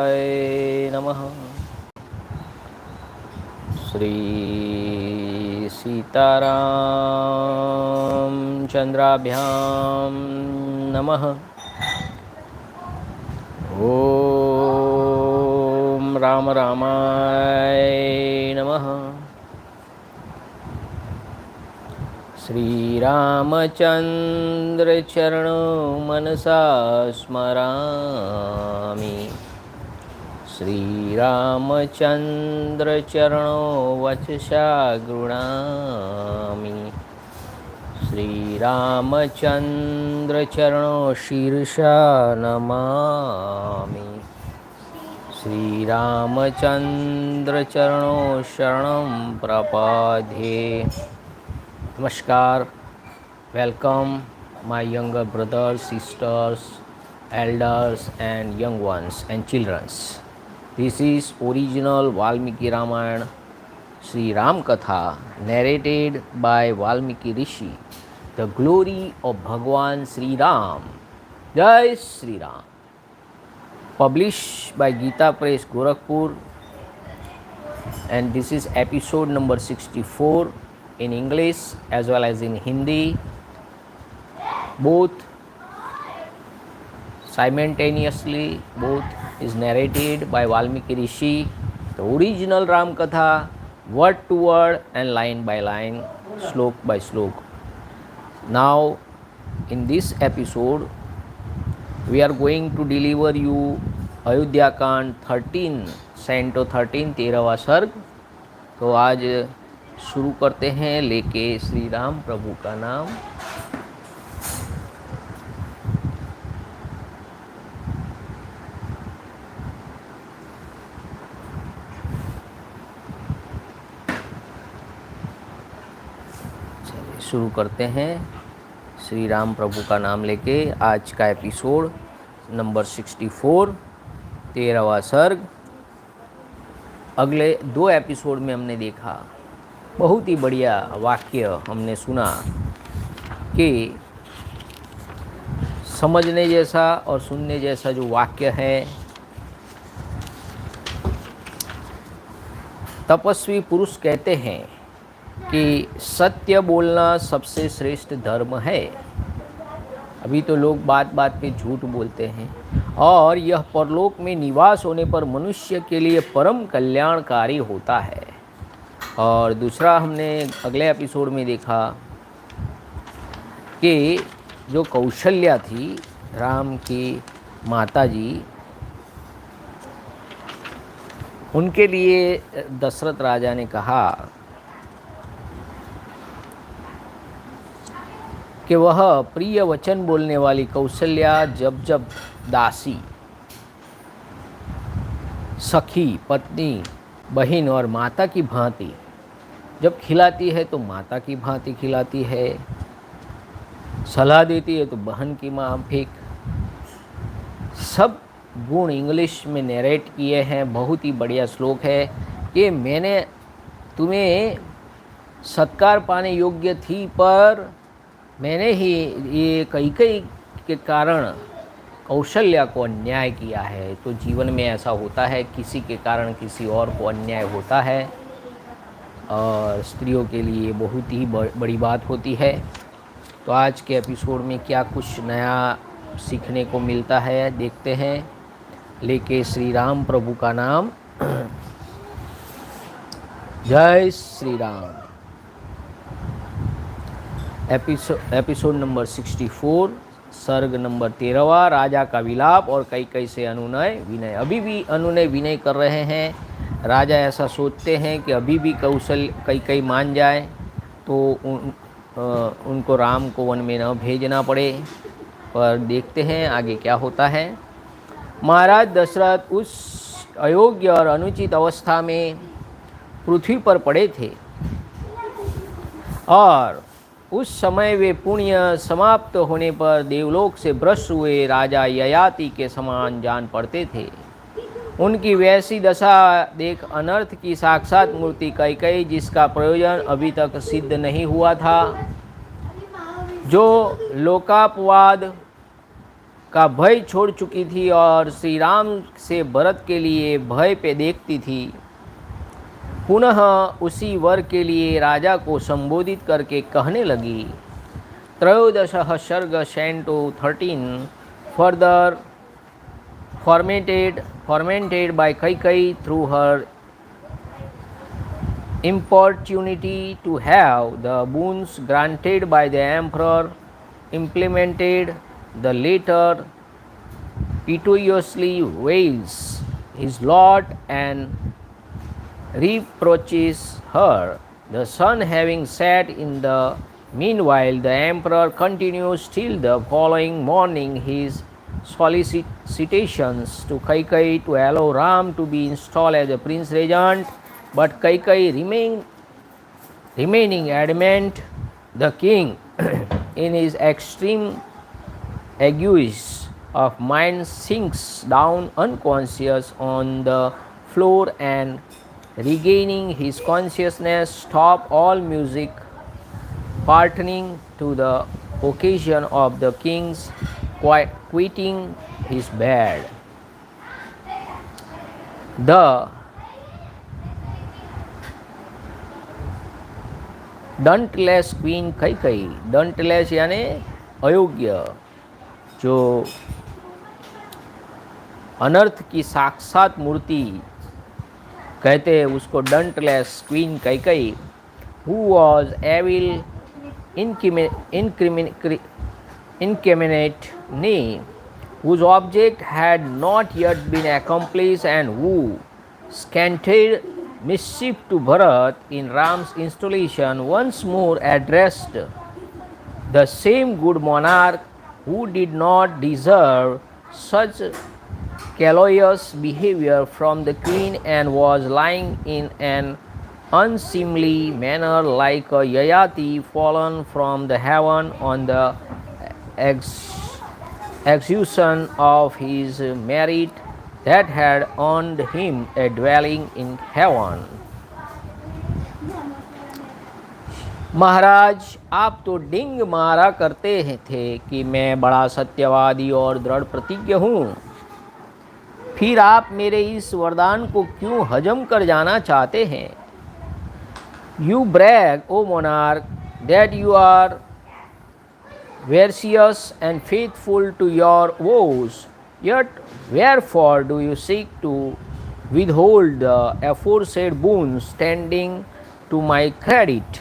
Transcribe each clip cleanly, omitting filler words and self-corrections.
नमः। श्री सीतारामचंद्राभ्यां नमः। ओम राम रामाय नमः। श्री रामचंद्र चरणों मनसा स्मरामि। श्री रामचंद्र चरणों वचसा गृह्णामि। श्री रामचंद्र चरणों शीर्षा नमामि। श्री रामचंद्र चरणों शरणं प्रपद्ये। Namaskar, welcome my younger brothers, sisters, elders and young ones and children. This is original Välmiki-Rāmāyaṇa Sri Rama Katha narrated by Valmiki Rishi, the glory of Bhagwan Sri Ram. Jai Sri Ram. Published by Gita Press Gorakhpur, and this is episode number 64 in English as well as in Hindi, both simultaneously. Both is narrated by Valmiki Rishi, the original Ram Katha, word to word and line by line, slok by slok. Now in this episode we are going to deliver you Ayodhyakand 13, Canto 13, 13वां सर्ग। तो आज शुरू करते हैं लेके श्री राम प्रभु का नाम। चलिए शुरू करते हैं श्री राम प्रभु का नाम लेके आज का एपिसोड नंबर 64, 13वां सर्ग। अगले दो एपिसोड में हमने देखा, बहुत ही बढ़िया वाक्य हमने सुना कि समझने जैसा और सुनने जैसा जो वाक्य है, तपस्वी पुरुष कहते हैं कि सत्य बोलना सबसे श्रेष्ठ धर्म है। अभी तो लोग बात बात पे झूठ बोलते हैं और यह परलोक में निवास होने पर मनुष्य के लिए परम कल्याणकारी होता है। और दूसरा हमने अगले एपिसोड में देखा कि जो कौशल्या थी, राम की माता जी, उनके लिए दशरथ राजा ने कहा कि वह प्रिय वचन बोलने वाली कौशल्या जब जब दासी, सखी, पत्नी, बहन और माता की भांति जब खिलाती है तो माता की भांति खिलाती है, सलाह देती है तो बहन की माफिक। सब गुण इंग्लिश में नरेट किए हैं। बहुत ही बढ़िया श्लोक है कि मैंने तुम्हें सत्कार पाने योग्य थी, पर मैंने ही ये कैकेयी के कारण कौशल्या को अन्याय किया है। तो जीवन में ऐसा होता है, किसी के कारण किसी और को अन्याय होता है और स्त्रियों के लिए बहुत ही बड़ी बात होती है। तो आज के एपिसोड में क्या कुछ नया सीखने को मिलता है, देखते हैं। लेके श्री राम प्रभु का नाम। जय श्री राम। एपिसोड नंबर 64, सर्ग नंबर 13वां, राजा का विलाप और कैकेयी से अनुनय विनय। अभी भी अनुनय विनय कर रहे हैं। राजा ऐसा सोचते हैं कि अभी भी कैकेयी मान जाए तो उनको राम को वन में न भेजना पड़े, पर देखते हैं आगे क्या होता है। महाराज दशरथ उस अयोग्य और अनुचित अवस्था में पृथ्वी पर पड़े थे और उस समय वे पुण्य समाप्त होने पर देवलोक से भ्रष्ट हुए राजा ययाति के समान जान पड़ते थे। उनकी वैसी दशा देख अनर्थ की साक्षात मूर्ति कैकेयी, जिसका प्रयोजन अभी तक सिद्ध नहीं हुआ था, जो लोकापवाद का भय छोड़ चुकी थी और श्री राम से भरत के लिए भय पे देखती थी। पुनः उसी वर के लिए राजा को संबोधित करके कहने लगी। त्रयोदशः सर्ग Canto 13 further fermented by Kaikai through her importunity to have the boons granted by the emperor implemented, the latter piteously wails his lot and reproaches her. The sun having set in the meanwhile, the emperor continues till the following morning his solicitations to Kaikai to allow Ram to be installed as a prince regent, but Kaikai remaining adamant, the king in his extreme anguish of mind sinks down unconscious on the floor and regaining his consciousness stop all music pertaining to the occasion of the king's quitting his bed. The dauntless queen Kaikai, dauntless यानी अयोग्य, जो अनर्थ की साक्षात मूर्ति कहते हैं उसको dauntless queen Kaikai, who was evil incarnate, nay, whose object had not yet been accomplished, and who scanted mischief to Bharat in Ram's installation, once more addressed the same good monarch who did not deserve such callous behavior from the queen and was lying in an unseemly manner like a yayati fallen from the heaven on the execution of his merit that had earned him a dwelling in heaven. महाराज, आप तो डिंग मारा करते थे कि मैं बड़ा सत्यवादी और दृढ़ प्रतिज्ञ हूँ, फिर आप मेरे इस वरदान को क्यों हजम कर जाना चाहते हैं? You brag, O monarch, that you are virtuous and faithful to your vows, yet wherefore do you seek to withhold the aforesaid boons standing to my credit?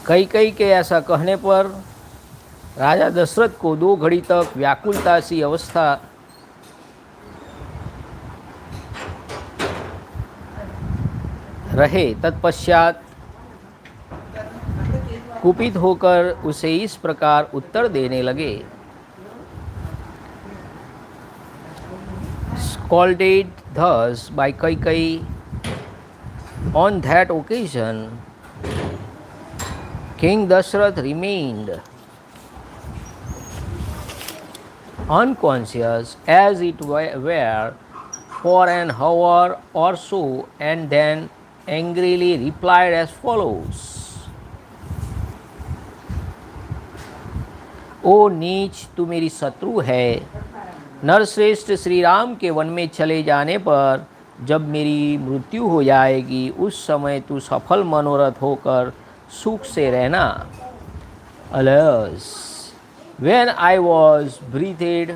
Kaikeyi के ऐसा कहने पर राजा दशरथ को 2 घड़ी तक व्याकुलता सी अवस्था रहे। तत्पश्चात कुपित होकर उसे इस प्रकार उत्तर देने लगे। Scolded thus by Kaikai on that occasion, King Dashrath remained unconscious as it were for an hour or so, and then angrily replied as follows: ओ नीच, तू मेरी शत्रु है। नरश्रेष्ठ श्री राम के वन में चले जाने पर जब मेरी मृत्यु हो जाएगी, उस समय तू सफल मनोरथ होकर सुख से रहना। Alas, when I was breathed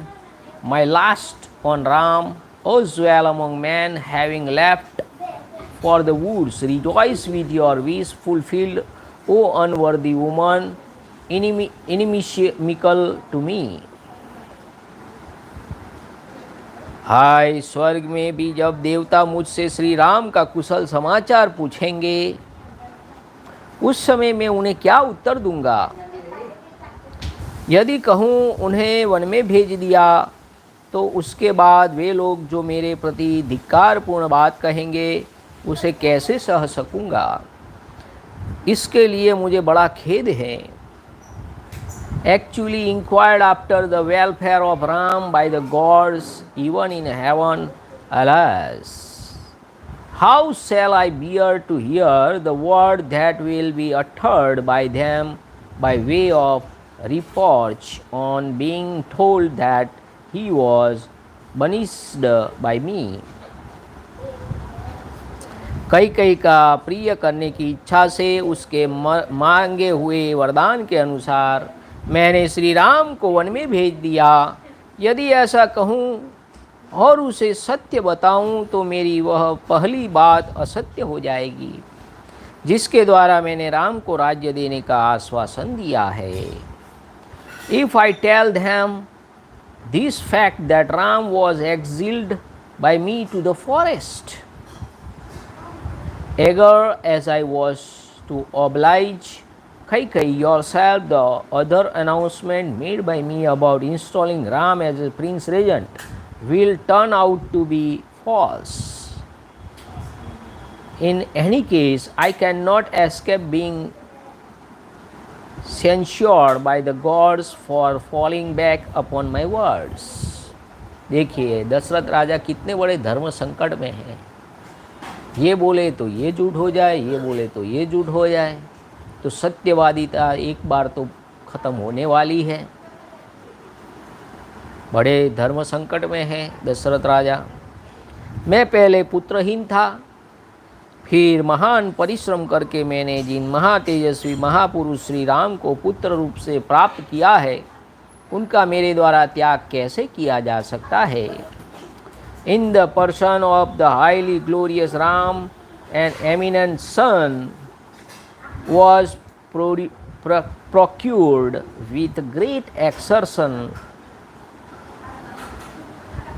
my last on Ram, as well among men, having left for the woods, rejoice with your wish fulfilled, O unworthy woman, inimical to me. हाय, स्वर्ग में भी जब देवता मुझसे श्री राम का कुशल समाचार पूछेंगे, उस समय मैं उन्हें क्या उत्तर दूंगा? यदि कहूँ उन्हें वन में भेज दिया, तो उसके बाद वे लोग जो मेरे प्रति धिक्कारपूर्ण बात कहेंगे, उसे कैसे सह सकूँगा? इसके लिए मुझे बड़ा खेद है। actually inquired after the welfare of Ram by the gods, even in heaven. Alas, how shall I bear to hear the word that will be uttered by them by way of reproach on being told that he was banished by me? Kaikeyi का प्रिय करने की इच्छा से उसके मांगे हुए वरदान के अनुसार मैंने श्री राम को वन में भेज दिया। यदि ऐसा कहूँ और उसे सत्य बताऊं तो मेरी वह पहली बात असत्य हो जाएगी जिसके द्वारा मैंने राम को राज्य देने का आश्वासन दिया है। If I tell them this fact that Ram was exiled by me to the forest, eager as I was to oblige Kaikai yourself, the other announcement made by me about installing Ram as a prince regent will turn out to be false. In any case, I cannot escape being censured by the gods for falling back upon my words. देखिए दशरथ राजा कितने बड़े धर्म संकट में हैं। ये बोले तो ये झूठ हो जाए, ये बोले तो ये झूठ हो जाए, तो सत्यवादिता एक बार तो ख़त्म होने वाली है। बड़े धर्म संकट में है दशरथ राजा। मैं पहले पुत्रहीन था, फिर महान परिश्रम करके मैंने जिन महातेजस्वी महापुरुष श्री राम को पुत्र रूप से प्राप्त किया है, उनका मेरे द्वारा त्याग कैसे किया जा सकता है। In the person of the highly glorious Ram, an eminent son was procured with great exertion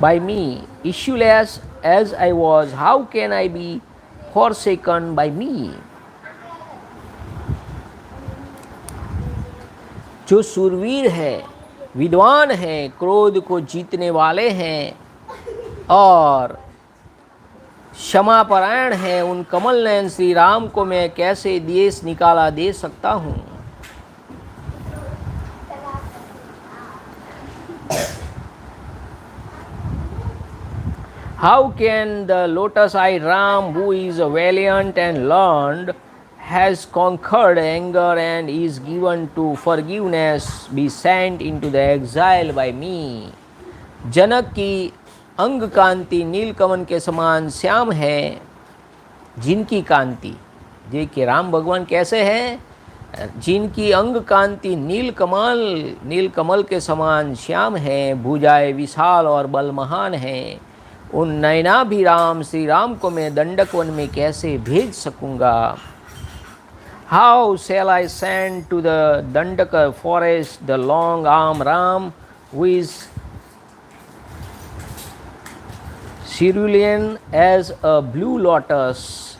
by me. Issueless as I was, how can I be forsaken by me? जो शूरवीर है, विद्वान हैं, क्रोध को जीतने वाले हैं और क्षमापरायण है, उन कमल नयन श्री राम को मैं कैसे देश निकाला दे सकता हूँ। How can the lotus-eyed Ram, who is valiant and learned, has conquered anger and is given to forgiveness, be sent into the exile by me? जनक की अंग कांति नीलकमल के समान श्याम है, जिनकी कांति, देखिए राम भगवान कैसे हैं, जिनकी अंग कांति नीलकमल के समान श्याम है, भुजाएं विशाल और बल महान हैं, उन नयनाभिराम श्री राम को मैं दंडक वन में कैसे भेज सकूँगा। How shall I send to the Dandaka forest the long arm Ram, who is cerulean as a blue lotus,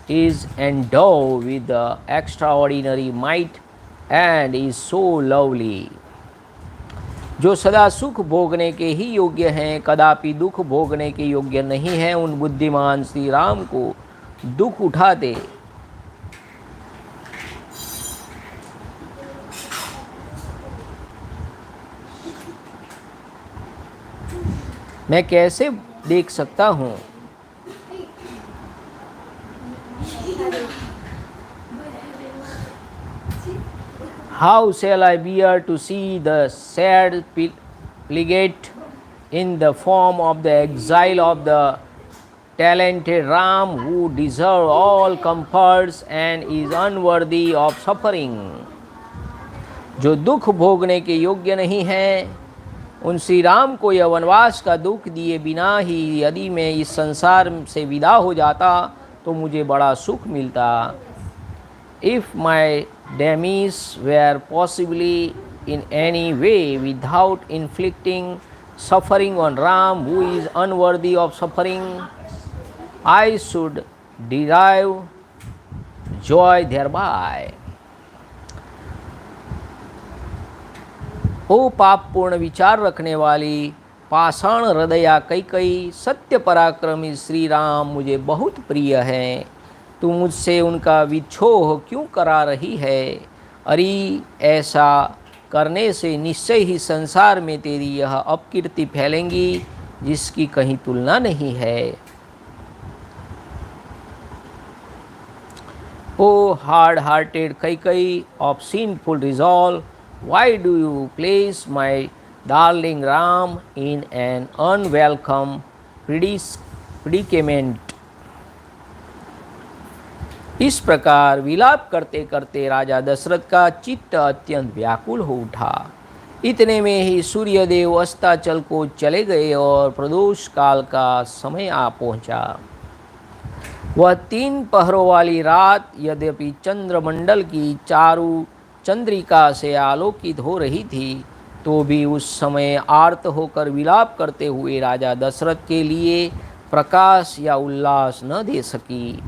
is endowed with the extraordinary might and is so lovely. जो सदा सुख भोगने के ही योग्य हैं, कदापि दुख भोगने के योग्य नहीं हैं, उन बुद्धिमान श्री राम को दुख उठा दे। मैं कैसे देख सकता हूँ। How shall I bear to see the sad legate in the form of the exile of the talented Ram, who deserves all comforts and is unworthy of suffering? जो दुख भोगने के योग्य नहीं हैं, उन श्री राम को यह वनवास का दुख दिए बिना ही यदि मैं इस संसार से विदा हो जाता तो मुझे बड़ा सुख मिलता। If my demise were possibly in any way without inflicting suffering on Ram, who is unworthy of suffering, I should derive joy thereby. ओ पापपूर्ण विचार रखने वाली पाषाण हृदया कैकई, सत्य पराक्रमी श्री राम मुझे बहुत प्रिय हैं। तू मुझसे उनका विच्छोह क्यों करा रही है? अरे ऐसा करने से निश्चय ही संसार में तेरी यह अपकीर्ति फैलेंगी जिसकी कहीं तुलना नहीं है। O hard-hearted Kaikai of sinful resolve, why do you place my darling Ram in an unwelcome predicament? इस प्रकार विलाप करते करते राजा दशरथ का चित्त अत्यंत व्याकुल हो उठा। इतने में ही सूर्यदेव अस्ताचल को चले गए और प्रदोष काल का समय आ पहुंचा। वह 3 पहरों वाली रात यद्यपि चंद्रमंडल की चारु चंद्रिका से आलोकित हो रही थी, तो भी उस समय आर्त होकर विलाप करते हुए राजा दशरथ के लिए प्रकाश या उल्लास न दे सकी।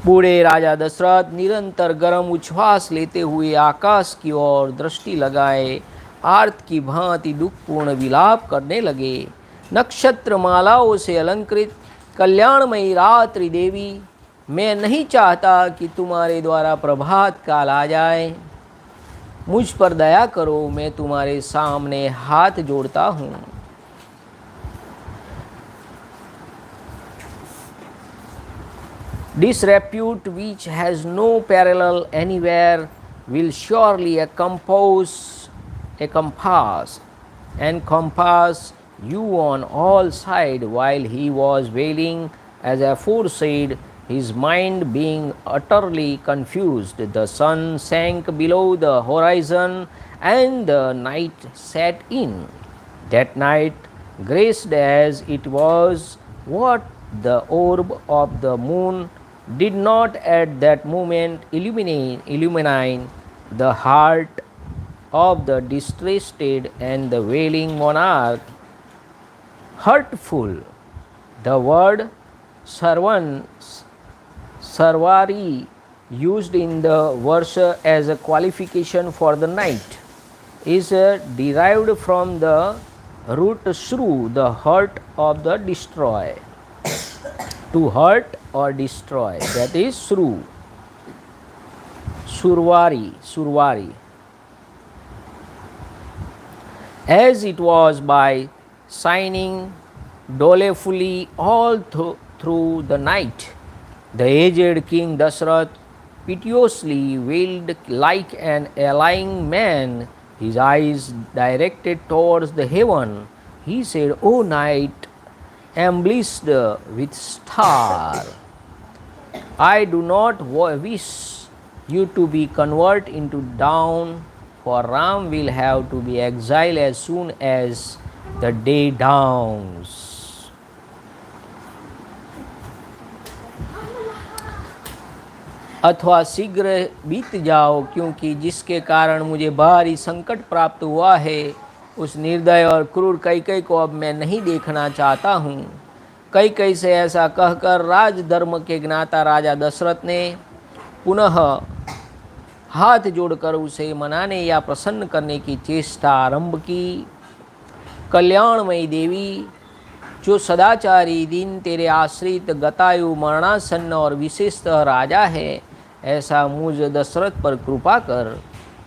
बूढ़े राजा दशरथ निरंतर गर्म उच्छ्वास लेते हुए आकाश की ओर दृष्टि लगाए आर्त की भांति दुखपूर्ण विलाप करने लगे। नक्षत्र मालाओं से अलंकृत कल्याणमयी रात्रि देवी, मैं नहीं चाहता कि तुम्हारे द्वारा प्रभात काल आ जाए। मुझ पर दया करो, मैं तुम्हारे सामने हाथ जोड़ता हूँ। Disrepute which has no parallel anywhere will surely encompass you on all sides. While he was wailing as aforesaid, his mind being utterly confused, the sun sank below the horizon and the night set in. That night, graced as it was, what the orb of the moon did not at that moment illumine the heart of the distressed and the wailing monarch. Hurtful. The word sarvari, used in the verse as a qualification for the night, is derived from the root shru, the hurt of the destroy. To hurt or destroy, that is shru. Survari. As it was by shining dolefully all through the night, the aged King Dashrath piteously wailed like an ailing man, his eyes directed towards the heaven. He said, O night, embellished with star, I do not wish you to be converted into dawn, for Ram will have to be exiled as soon as the day dawns. अथवा शीघ्र बीत जाओ, क्योंकि जिसके कारण मुझे भारी संकट प्राप्त हुआ है, उस निर्दय और क्रूर कैकेयी को अब मैं नहीं देखना चाहता हूँ। कैकेयी से ऐसा कहकर राजधर्म के ज्ञाता राजा दशरथ ने पुनः हाथ जोड़कर उसे मनाने या प्रसन्न करने की चेष्टा आरंभ की। कल्याणमयी देवी, जो सदाचारी दिन तेरे आश्रित गतायु मरणासन्न और विशेषतः राजा है, ऐसा मुझ दशरथ पर कृपा कर।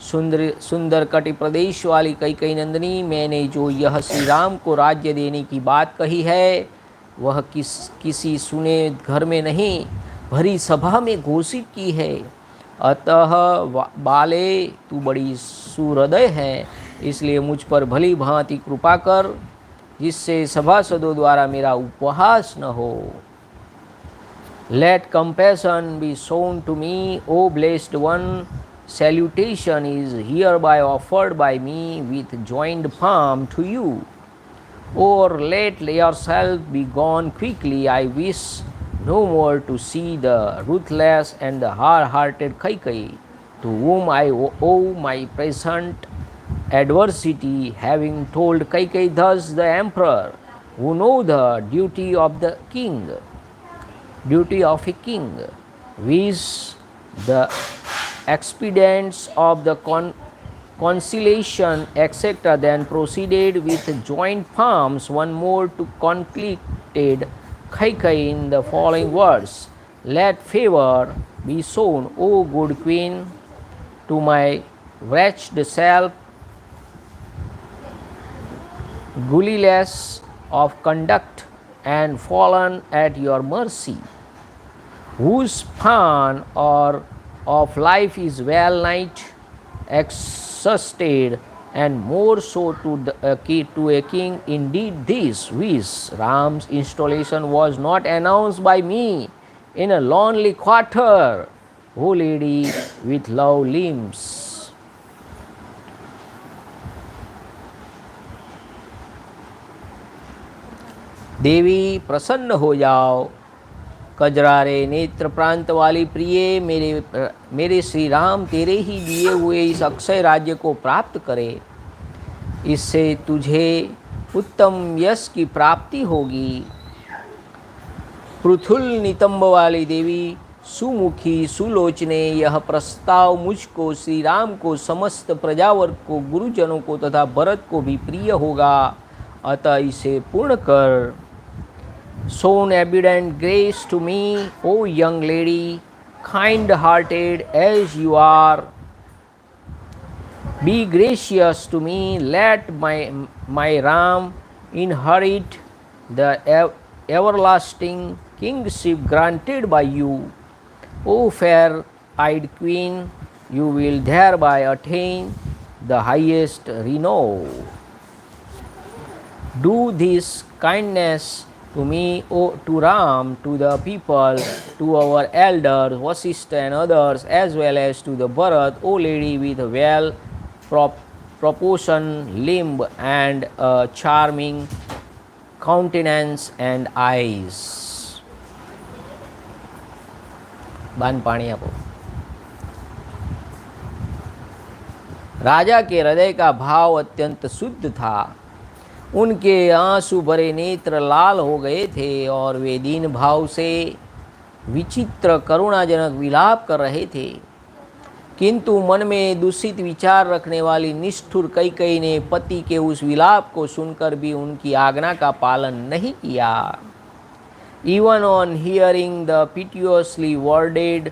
सुंदर कटि प्रदेश वाली कैकेयी नंदिनी, मैंने जो यह श्री राम को राज्य देने की बात कही है, वह किसी सुने घर में नहीं, भरी सभा में घोषित की है। अतः बाले, तू बड़ी सुहृदय है, इसलिए मुझ पर भली भांति कृपा कर, जिससे सभासदों द्वारा मेरा उपहास न हो। Let compassion be shown to me, O blessed one. Salutation is hereby offered by me with joined palm to you. Or let yourself be gone quickly. I wish no more to see the ruthless and the hard-hearted Kaikai, to whom I owe my present adversity. Having told Kaikai thus, the emperor, who know the duty of a king, wish the expedients of the conciliation, etc., then proceeded with joint palms one more to conflicted Kaikai in the following words: Let favor be shown, O good queen, to my wretched self, guileless of conduct and fallen at your mercy, whose span or of life is well nigh exhausted, and more so to a king. Indeed, this wish, Ram's installation, was not announced by me in a lonely quarter, O lady with love limbs. देवी प्रसन्न हो जाओ, कजरारे नेत्र प्रांत वाली प्रिय, मेरे श्री राम तेरे ही दिए हुए इस अक्षय राज्य को प्राप्त करे। इससे तुझे उत्तम यश की प्राप्ति होगी। पृथुल नितंब वाली देवी, सुमुखी सुलोचने, यह प्रस्ताव मुझको, श्री राम को, समस्त प्रजावर्ग को, गुरुजनों को तथा भरत को भी प्रिय होगा, अतः इसे पूर्ण कर। Shown abundant grace to me, O young lady, kind-hearted as you are. Be gracious to me. Let my Ram inherit the everlasting kingship granted by you. O fair-eyed queen, you will thereby attain the highest renown. Do this kindness to me, to Ram, to the people, to our elders, Vashistha and others, as well as to the Bharat, O lady with a well proportioned limb and a charming countenance and eyes. बान पानी आपो। राजा के हृदय का भाव अत्यंत शुद्ध था। उनके आंसू भरे नेत्र लाल हो गए थे और वे दीन भाव से विचित्र करुणाजनक विलाप कर रहे थे। किंतु मन में दूषित विचार रखने वाली निष्ठुर कैकेयी ने पति के उस विलाप को सुनकर भी उनकी आज्ञा का पालन नहीं किया। Even on hearing the piteously worded,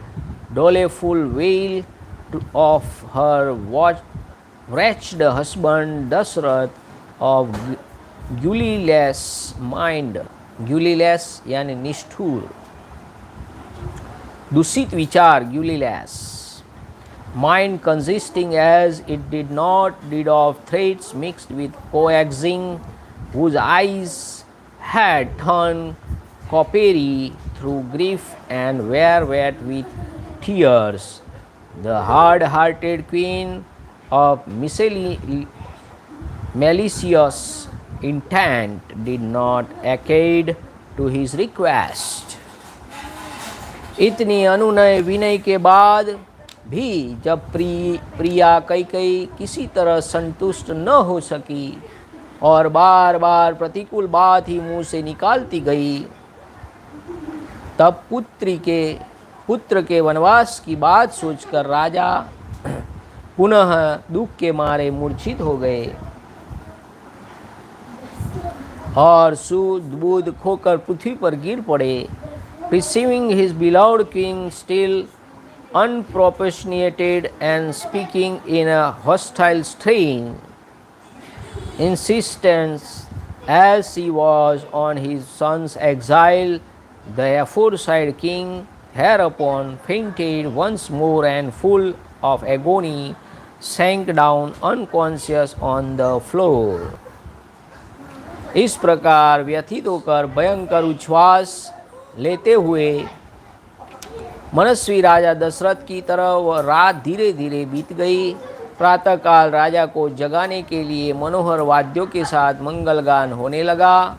doleful wail of her wretched husband Dashrath of guileless mind, guileless यानी निष्ठुर, दूषित विचार, guileless mind, consisting as it did of threats mixed with coaxing, whose eyes had turned coppery through grief and were wet with tears. The hard-hearted queen of malicious intent did not accede to his request. इतनी अनुनय विनय के बाद भी जब प्रिया कैकेयी किसी तरह संतुष्ट न हो सकी और बार बार प्रतिकूल बात ही मुंह से निकालती गई, तब पुत्र के वनवास की बात सोचकर राजा पुनः दुख के मारे मूर्छित हो गए और सुध-बुध खोकर पृथ्वी पर गिर पड़े। Perceiving his beloved king still unpropitiated and speaking in a hostile strain, insistent as he was on his son's exile, the aforesaid king hereupon fainted once more and full of agony sank down unconscious on the floor. इस प्रकार व्यथित होकर भयंकर उच्छ्वास लेते हुए मनस्वी राजा दशरथ की तरह वह रात धीरे धीरे बीत गई। प्रातःकाल राजा को जगाने के लिए मनोहर वाद्यों के साथ मंगलगान होने लगा,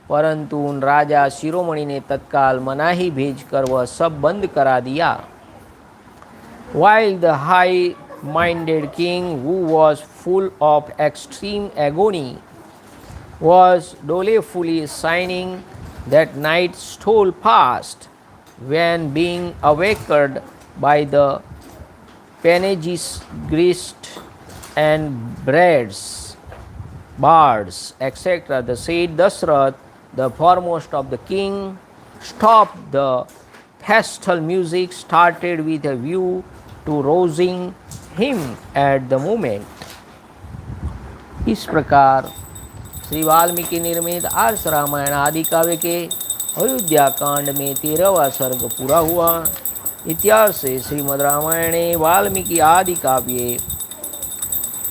परंतु उन राजा शिरोमणि ने तत्काल मनाही भेजकर वह सब बंद करा दिया। While the high-minded king, who was full of extreme agony, was dolefully sighing, that night stole past, when being awakened by the panegyrists and bards, etc., the said Dashrath, the foremost of the king, stopped the festal music, started with a view to rousing him at the moment. इस प्रकार श्री वाल्मीकि निर्मित आर्ष रामायण आदि काव्य के अयोध्या कांड में 13वां सर्ग पूरा हुआ। इतिहास से श्रीमद् रामायणे वाल्मीकि आदि काव्ये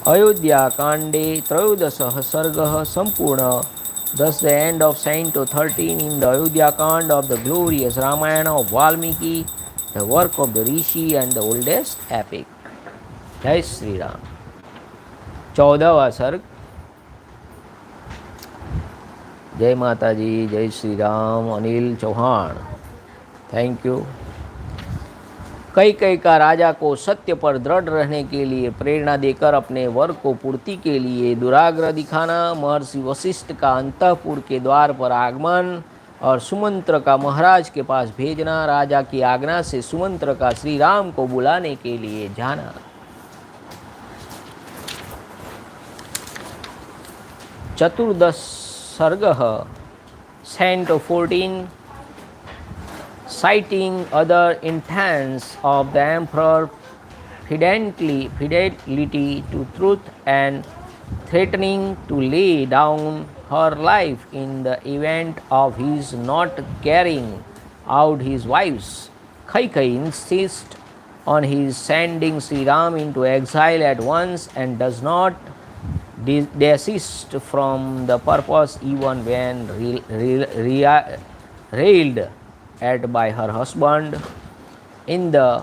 अयोध्या कांडे त्रयोदशः सर्गः संपूर्ण। Thus the end of Canto 13 in the Ayodhyakand of the glorious Ramayana of Valmiki, the work of the Rishi and the oldest epic. Jai Sri Ram. 14वां सर्ग। जय माता जी, जय श्री राम। Anil Chauhan, thank you. कैकेयी का राजा को सत्य पर दृढ़ रहने के लिए प्रेरणा देकर अपने वर को पूर्ति के लिए दुराग्रह दिखाना, महर्षि वशिष्ठ का अंतःपुर के द्वार पर आगमन और सुमंत्र का महाराज के पास भेजना, राजा की आज्ञा से सुमंत्र का श्री राम को बुलाने के लिए जाना। चतुर्दश सर्गः Canto 14 citing other intents of the emperor, fidelity to truth and threatening to lay down her life in the event of his not carrying out his wife's. Kaikai insists on his sending Sri Ram into exile at once and does not desist from the purpose even when railed at by her husband. In the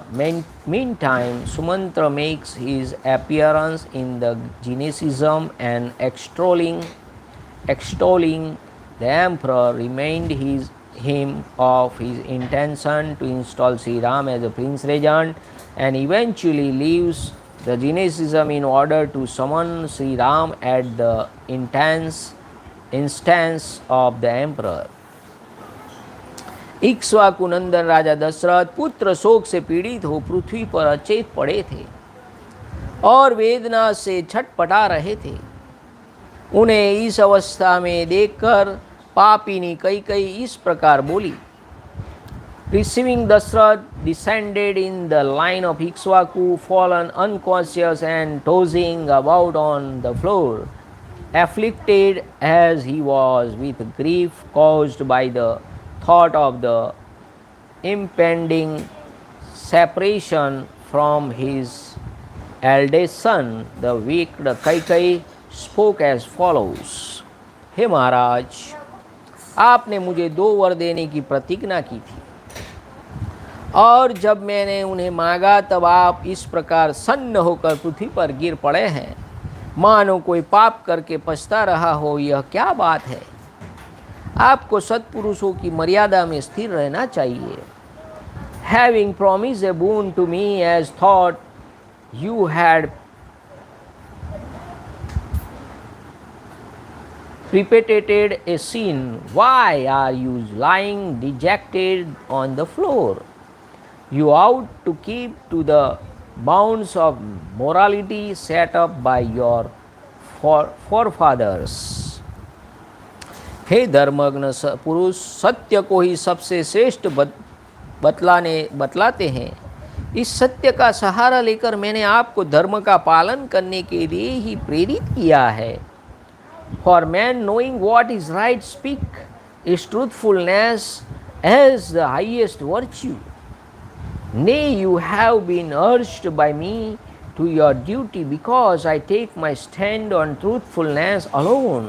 meantime, Sumantra makes his appearance in the Gynecicism and extolling the emperor reminded him of his intention to install Sri Ram as a prince regent, and eventually leaves the Gynecicism in order to summon Sri Ram at the instance of the emperor. Ikshvaku नंदन राजा दशरथ पुत्र शोक से पीड़ित हो पृथ्वी पर अचेत पड़े थे और वेदना से छटपटा रहे थे। उन्हें इस अवस्था में देखकर पापिनी कैकेयी इस प्रकार बोली। Receiving Dashrath descended in the line of Ikshvaku, fallen unconscious and tossing about on the floor, afflicted as he was with grief caused by the thought of the impending separation from his eldest son, the wicked Kaikai spoke as follows. हे महाराज, आपने मुझे 2 वर देने की प्रतिज्ञा की थी और जब मैंने उन्हें मांगा तब आप इस प्रकार सन्न होकर पृथ्वी पर गिर पड़े हैं, मानो कोई पाप करके पछता रहा हो। यह क्या बात है? आपको सत्पुरुषों की मर्यादा में स्थिर रहना चाहिए। Having promised a boon to me as thought you had perpetrated a sin, why are you lying dejected on the floor? You ought to keep to the bounds of morality set up by your forefathers. हे धर्मज्ञ पुरुष, सत्य को ही सबसे श्रेष्ठ बतलाते हैं। इस सत्य का सहारा लेकर मैंने आपको धर्म का पालन करने के लिए ही प्रेरित किया है। For man knowing what is right speak is truthfulness as the highest virtue. Nay, you have been urged by me to your duty because I take my stand on truthfulness alone.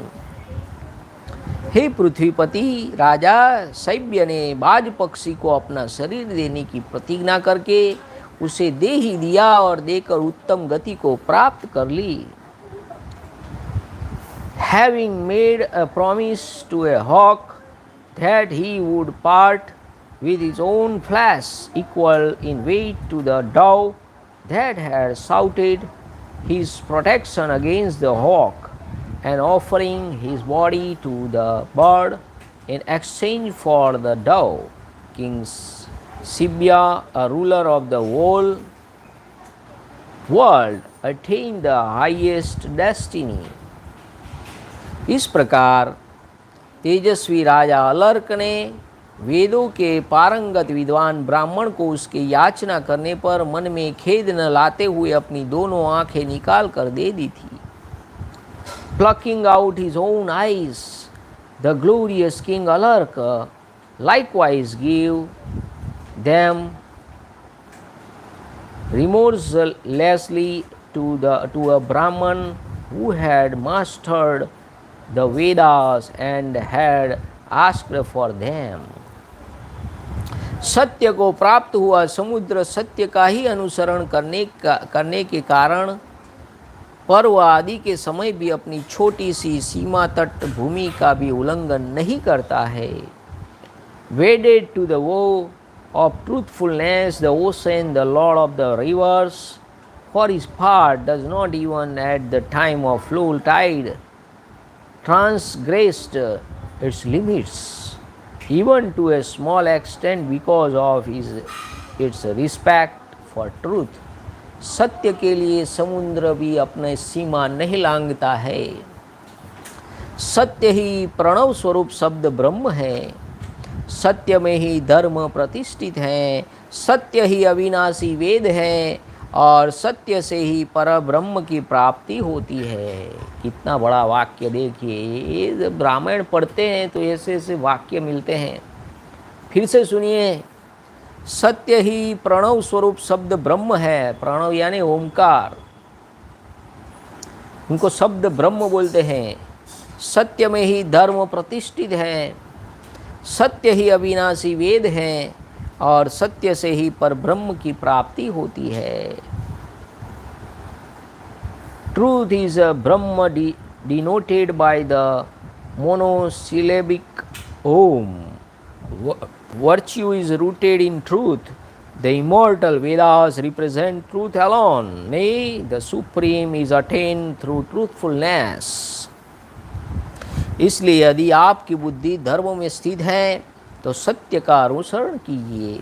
हे पृथ्वीपति, राजा शैब्य ने बाज पक्षी को अपना शरीर देने की प्रतिज्ञा करके उसे दे ही दिया और देकर उत्तम गति को प्राप्त कर ली। Having made a promise to a hawk that he would part with his own flesh equal in weight to the dove that had shouted his protection against the hawk, and offering his body to the bird in exchange for the dove, King Shibya, a ruler of the whole world, attained the highest destiny. इस प्रकार तेजस्वी राजा अलर्क ने वेदों के पारंगत विद्वान ब्राह्मण को उसके याचना करने पर मन में खेद न लाते हुए अपनी दोनों आंखें निकाल कर दे दी थी। plucking out his own eyes. The glorious King Alarka likewise gave them remorselessly to a Brahman who had mastered the Vedas and had asked for them. सत्य को प्राप्त हुआ समुद्र सत्य का ही अनुसरण करने के कारण पर्व आदि के समय भी अपनी छोटी सी सीमा तट भूमि का भी उल्लंघन नहीं करता है. Wedded to the vow of truthfulness, the ocean, the lord of the rivers, for his part does not even at the time of flow tide transgressed its limits, even to a small extent because of its respect for truth. सत्य के लिए समुद्र भी अपने सीमा नहीं लांघता है. सत्य ही प्रणव स्वरूप शब्द ब्रह्म है. सत्य में ही धर्म प्रतिष्ठित है. सत्य ही अविनाशी वेद है और सत्य से ही पर ब्रह्म की प्राप्ति होती है. कितना बड़ा वाक्य देखिए. ये जब रामायण पढ़ते हैं तो ऐसे ऐसे वाक्य मिलते हैं. फिर से सुनिए. सत्य ही प्रणव स्वरूप शब्द ब्रह्म है. प्रणव यानी ओमकार, उनको शब्द ब्रह्म बोलते हैं. सत्य में ही धर्म प्रतिष्ठित है. सत्य ही अविनाशी वेद है और सत्य से ही पर ब्रह्म की प्राप्ति होती है. Truth is a Brahm denoted by the monosyllabic Om. Virtue is rooted in truth. The immortal Vedas represent truth alone. Nay, the supreme is attained through truthfulness. इसलिए यदि आपकी बुद्धि धर्म में स्थित है तो सत्य का अनुसरण कीजिए.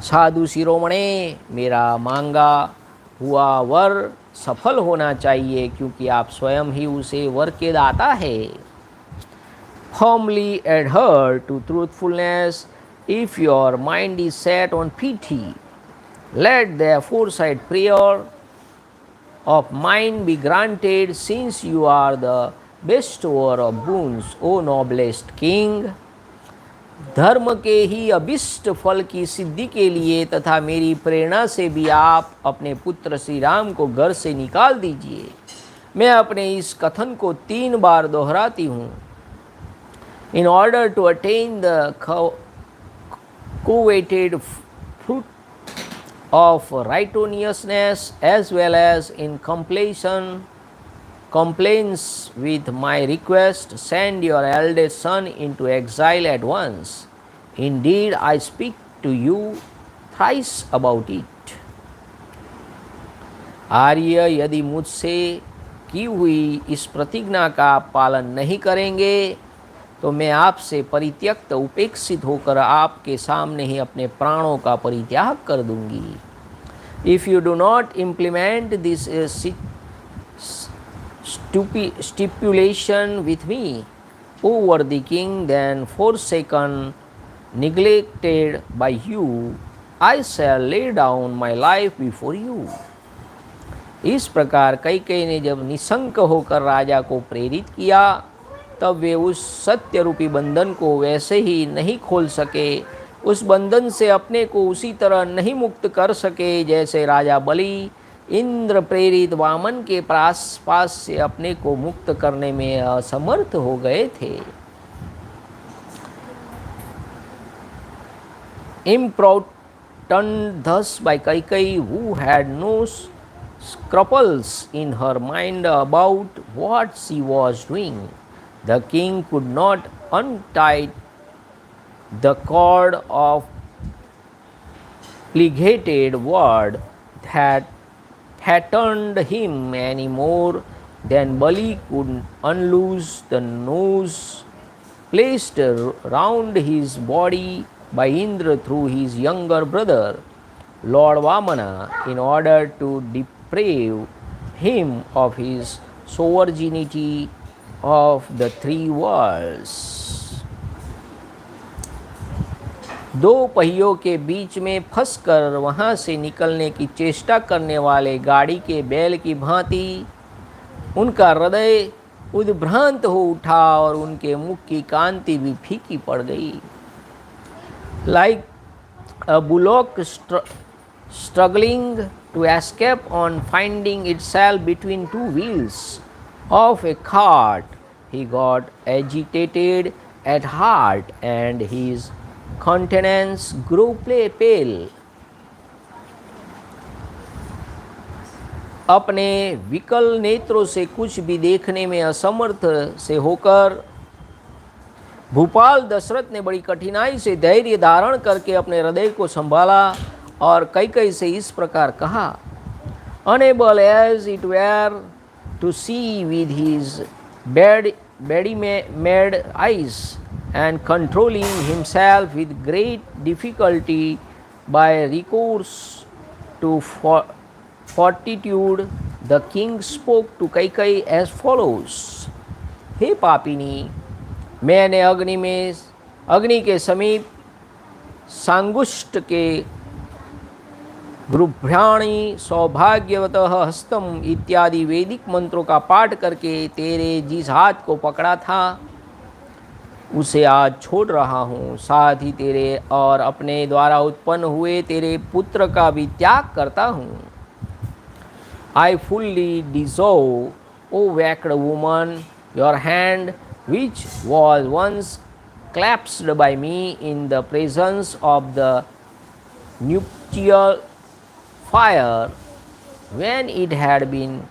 साधु शिरोमणे, मेरा मांगा हुआ वर सफल होना चाहिए क्योंकि आप स्वयं ही उसे वर के दाता है. Firmly adhere to truthfulness if your mind is set on pity. Let the aforesaid prayer of mine be granted, since you are the bestower of boons, O noblest king. धर्म के ही अभिष्ट फल की सिद्धि के लिए तथा मेरी प्रेरणा से भी आप अपने पुत्र श्री राम को घर से निकाल दीजिए. मैं अपने इस कथन को 3 बार दोहराती हूँ. In order to attain the coveted fruit of righteousness, as well as in compliance with my request, send your eldest son into exile at once. Indeed, I speak to you thrice about it. आर्य, यदि मुझसे की हुई इस प्रतिज्ञा का पालन नहीं करेंगे तो मैं आपसे परित्यक्त उपेक्षित होकर आपके सामने ही अपने प्राणों का परित्याग कर दूंगी. If you do not implement this stipulation with me, O worthy king, then forsaken, neglected by you, I shall lay down my life before you. इस प्रकार कैकेयी ने जब निशंक होकर राजा को प्रेरित किया तब वे उस सत्य रूपी बंधन को वैसे ही नहीं खोल सके. उस बंधन से अपने को उसी तरह नहीं मुक्त कर सके जैसे राजा बलि इंद्र प्रेरित वामन के पास से अपने को मुक्त करने में असमर्थ हो गए थे. Imprisoned thus by Kaikai, who had no scruples in her mind about what she was doing, the king could not untie the cord of ligated word that threatened him any more than Bali could unloose the noose placed round his body by Indra through his younger brother, Lord Vamana, in order to deprive him of his sovereignty of the 3 worlds. 2 पहियों के बीच में फंसकर वहाँ से निकलने की चेष्टा करने वाले गाड़ी के बैल की भांति उनका हृदय उद्भ्रांत हो उठा और उनके मुख की कांति भी फीकी पड़ गई। Like a bullock struggling to escape on finding itself between two wheels of a cart, he got agitated at heart and his countenance grew pale. अपने विकल नेत्रों से कुछ भी देखने में असमर्थ से होकर भूपाल दशरथ ने बड़ी कठिनाई से धैर्य धारण करके अपने हृदय को संभाला और कैकेयी से इस प्रकार कहा, unable as it were to see with his made eyes and controlling himself with great difficulty by recourse to fortitude, the king spoke to Kaikeyi as follows, हे पापिनी, मैंने अग्नि के समीप सांगुष्ट के गुरुभ्राणी सौभाग्यवतः हस्तम इत्यादि वैदिक मंत्रों का पाठ करके तेरे जिस हाथ को पकड़ा था उसे आज छोड़ रहा हूँ, साथ ही तेरे और अपने द्वारा उत्पन्न हुए तेरे पुत्र का भी त्याग करता हूँ। I fully dissolve, O wicked woman, your hand which was once clasped by me in the presence of the nuptial fire when it had been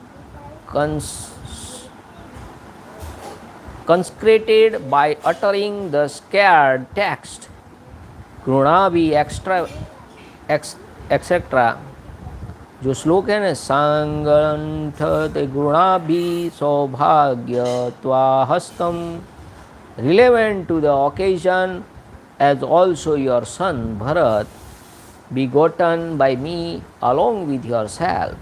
consecrated by uttering the scared text, Grunabhi etc. जो श्लोक है ना, सांगंठ गुणाभि सौभाग्य त्वाहस्तम, relevant to the occasion as also your son Bharat begotten by me along with yourself.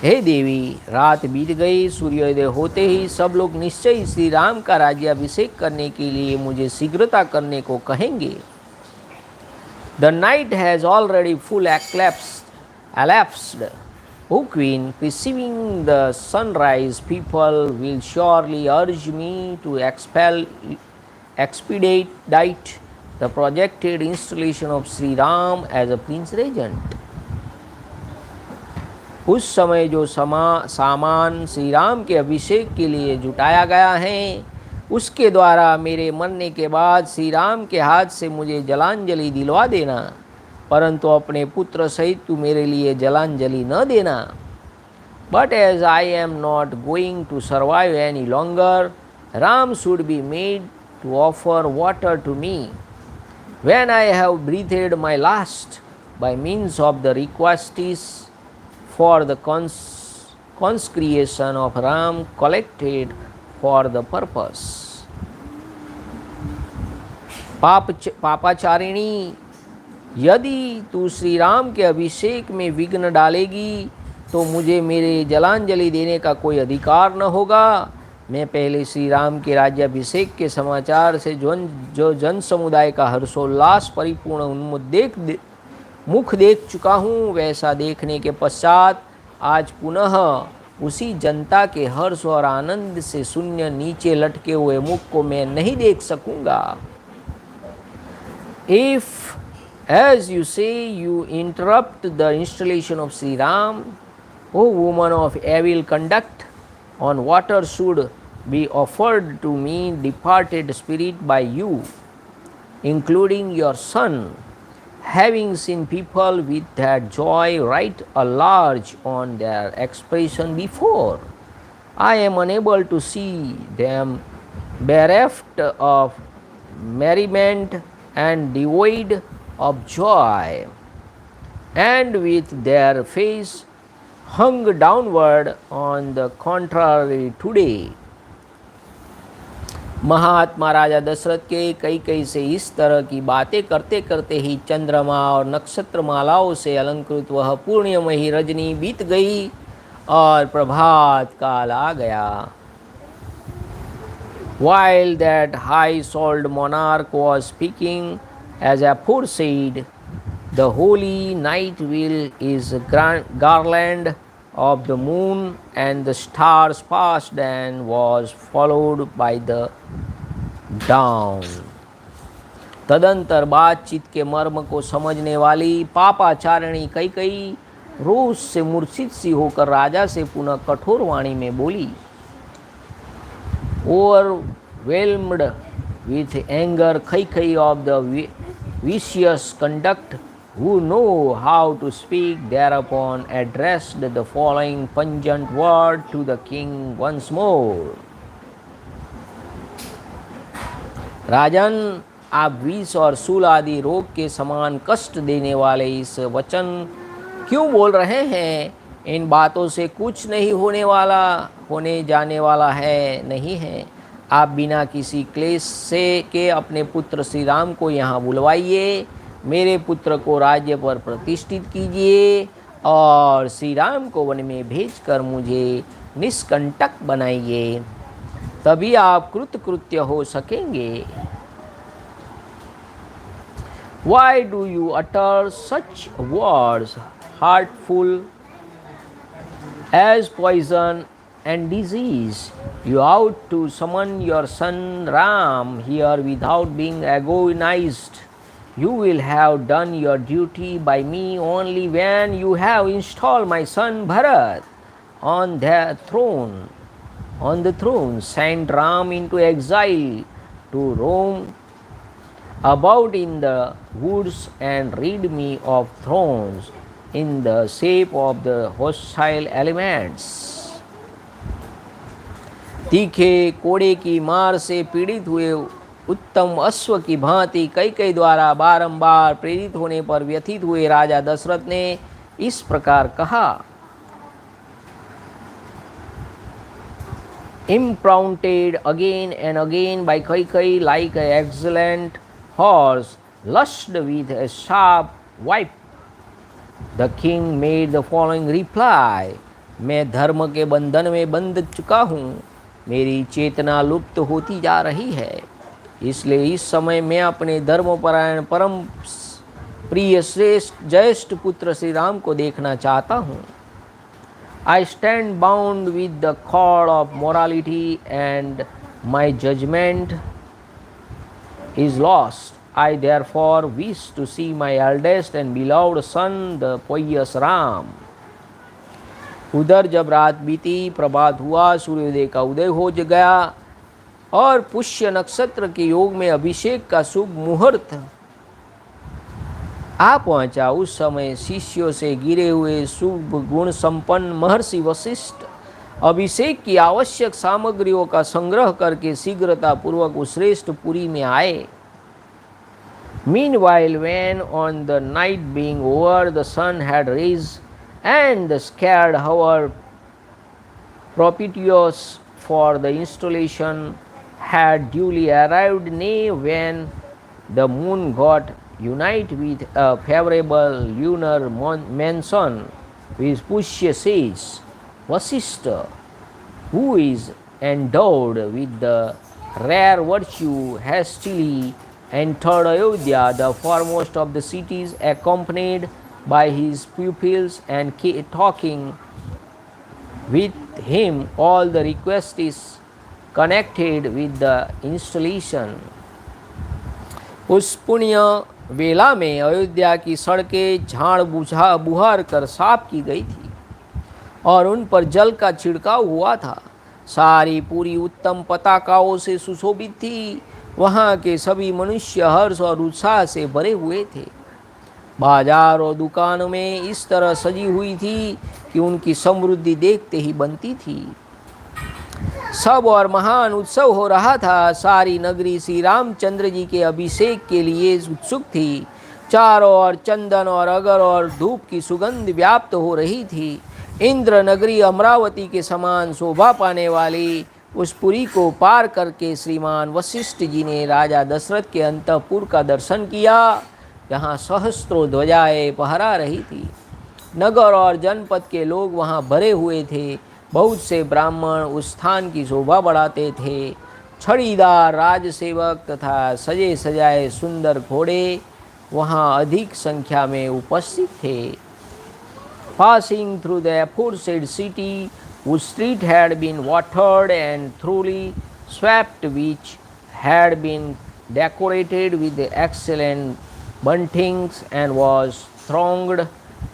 हे देवी, रात बीत गई, सूर्योदय होते ही सब लोग निश्चय श्री राम का राज्याभिषेक करने के लिए मुझे शीघ्रता करने को कहेंगे। The night has already full elapsed. O Queen, perceiving the sunrise, people will surely urge me to expedite the projected installation of Sri Ram as a Prince Regent. उस समय जो सामान श्री राम के अभिषेक के लिए जुटाया गया है, उसके द्वारा मेरे मरने के बाद श्री राम के हाथ से मुझे जलांजलि दिलवा देना, परंतु अपने पुत्र सहित तू मेरे लिए जलांजलि न देना। But as I am not going to survive any longer, Ram should be made to offer water to me when I have breathed my last by means of the requests for the consecration of Ram collected for the purpose. पापाचारिणी, यदि तू श्री राम के अभिषेक में विघ्न डालेगी तो मुझे मेरे जलांजलि देने का कोई अधिकार न होगा। मैं पहले श्री राम के राज्याभिषेक के समाचार से जो जन समुदाय का हर्षोल्लास परिपूर्ण मुख देख चुका हूँ, वैसा देखने के पश्चात आज पुनः उसी जनता के हर्ष और आनंद से शून्य नीचे लटके हुए मुख को मैं नहीं देख सकूँगा। If, as you say, you interrupt the installation of Sri Ram, O woman of evil conduct, on water should be offered to me departed spirit by you, including your son, having seen people with that joy write a large on their expression before. I am unable to see them bereft of merriment and devoid of joy, and with their face hung downward on the contrary today. महात्मा राजा दशरथ के कई से इस तरह की बातें करते करते ही चंद्रमा और नक्षत्र मालाओं से अलंकृत वह पूर्णिमयी रजनी बीत गई और प्रभात काल आ गया। While that high-souled monarch was speaking, as aforesaid, the holy night wheel is garlanded of the moon and the stars passed and was followed by the dawn. तदंतर बातचीत के मर्म को समझने वाली पापाचारिणी कैकेयी रोष से मूर्छित सी होकर राजा से पुनः कठोर वाणी में बोली. Overwhelmed with anger, Kaikai of the vicious conduct, who know how to speak, thereupon addressed the following pungent word to the king once more. राजन, आप विष और शूल आदि रोग के समान कष्ट देने वाले इस वचन क्यों बोल रहे हैं? इन बातों से कुछ नहीं होने जाने वाला है, नहीं है. आप बिना किसी क्लेश से के अपने पुत्र श्री राम को यहाँ बुलवाइए, मेरे पुत्र को राज्य पर प्रतिष्ठित कीजिए और श्री राम को वन में भेजकर मुझे निष्कंटक बनाइए, तभी आप कृतकृत्य हो सकेंगे. Why do you utter such words, hurtful as poison and disease? You ought to summon your son Ram here without being agonized. You will have done your duty by me only when you have installed my son Bharat on the throne. Send Ram into exile to roam about in the woods and rid me of thorns in the shape of the hostile elements. तीखे कोड़े की मार से पीड़ित हुए उत्तम अश्व की भांति कैकेयी द्वारा बारंबार प्रेरित होने पर व्यथित हुए राजा दशरथ ने इस प्रकार कहा. Impronted again and again by Kaikai like an excellent horse lushed with a sharp whip, the king made the following reply. मैं धर्म के बंधन में बंध चुका हूँ, मेरी चेतना लुप्त होती जा रही है, इसलिए इस समय मैं अपने धर्मपरायण परम प्रिय श्रेष्ठ ज्येष्ठ पुत्र श्री राम को देखना चाहता हूँ. I stand bound with the cord of morality and my judgment is lost. I therefore wish to see my eldest and beloved son, the pious Ram. उधर जब रात बीती, प्रभात हुआ, सूर्योदय का उदय हो गया और पुष्य नक्षत्र के योग में अभिषेक का शुभ मुहूर्त आ पहुंचा. उस समय शिष्यों से गिरे हुए शुभ गुण संपन्न महर्षि वशिष्ठ अभिषेक की आवश्यक सामग्रियों का संग्रह करके शीघ्रता पूर्वक उस श्रेष्ठ पुरी में आए. Meanwhile, when on the night being over, the sun had risen and the scared hour propitious for the installation had duly arrived, nay, when the moon got unite with a favorable lunar monsoon, with Pushya sage Vashistha, who is endowed with the rare virtue, hastily entered Ayodhya, the foremost of the cities, accompanied by his pupils, and talking with him all the requests connected with the installation. उस पुण्य वेला में अयोध्या की सड़कें झाड़ बुहार कर साफ की गई थी और उन पर जल का छिड़काव हुआ था. सारी पूरी उत्तम पताकाओं से सुशोभित थी. वहाँ के सभी मनुष्य हर्ष और उत्साह से भरे हुए थे. बाजार और दुकानों में इस तरह सजी हुई थी कि उनकी समृद्धि देखते ही बनती थी. सब और महान उत्सव हो रहा था. सारी नगरी श्री रामचंद्र जी के अभिषेक के लिए उत्सुक थी. चारों ओर चंदन और अगर और धूप की सुगंध व्याप्त हो रही थी. इंद्र नगरी अमरावती के समान शोभा पाने वाली उस पुरी को पार करके श्रीमान वशिष्ठ जी ने राजा दशरथ के अंतःपुर का दर्शन किया, जहाँ सहस्त्रों ध्वजाएं फहरा रही थी. नगर और जनपद के लोग वहाँ भरे हुए थे. बहुत से ब्राह्मण उस स्थान की शोभा बढ़ाते थे. छड़ीदार राजसेवक तथा सजे सजाए सुंदर घोड़े वहाँ अधिक संख्या में उपस्थित थे. Passing through the aforesaid city, whose street had been watered and thoroughly swept, which had been decorated with excellent buntings, and was thronged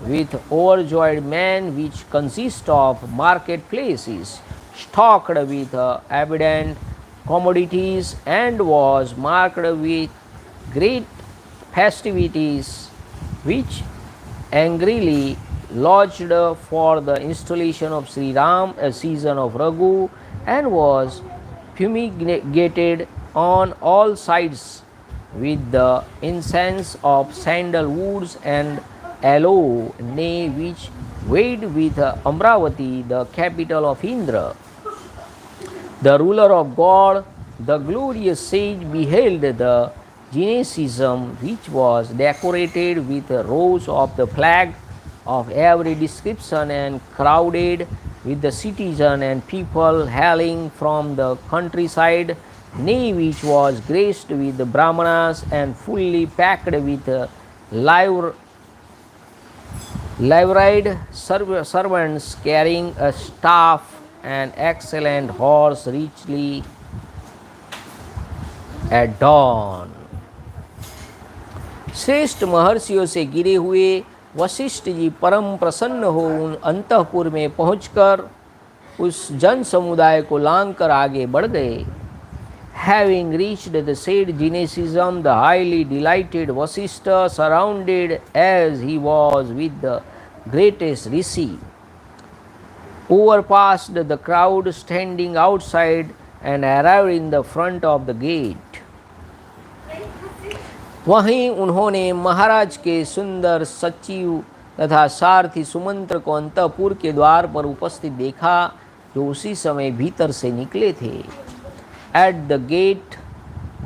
with overjoyed men, which consist of marketplaces stocked with abundant commodities, and was marked with great festivities, which angrily lodged for the installation of Sri Ram, a season of Raghu, and was fumigated on all sides with the incense of sandalwoods and aloe, nay, which weighed with Amravati, the capital of Indra. The ruler of God, the glorious sage, beheld the gymnasium, which was decorated with rows of the flag of every description, and crowded with the citizen and people hailing from the countryside, nay, which was graced with the brahmanas and fully packed with liveried servants carrying a staff, an excellent horse richly adorned. श्रेष्ठ महर्षियों से गिरे हुए वशिष्ठ जी परम प्रसन्न हो उन अंतःपुर में पहुंचकर उस जन समुदाय को लांग कर आगे बढ़ गए. Having reached the said gymnasium, the highly delighted Vasishtha, surrounded as he was with the greatest rishi, overpassed the crowd standing outside and arrived in the front of the gate. वहीं उन्होंने महाराज के सुंदर सचिव तथा सारथी सुमंत्र को अंतःपुर के द्वार पर उपस्थित देखा, जो उसी समय भीतर से निकले थे. At the gate,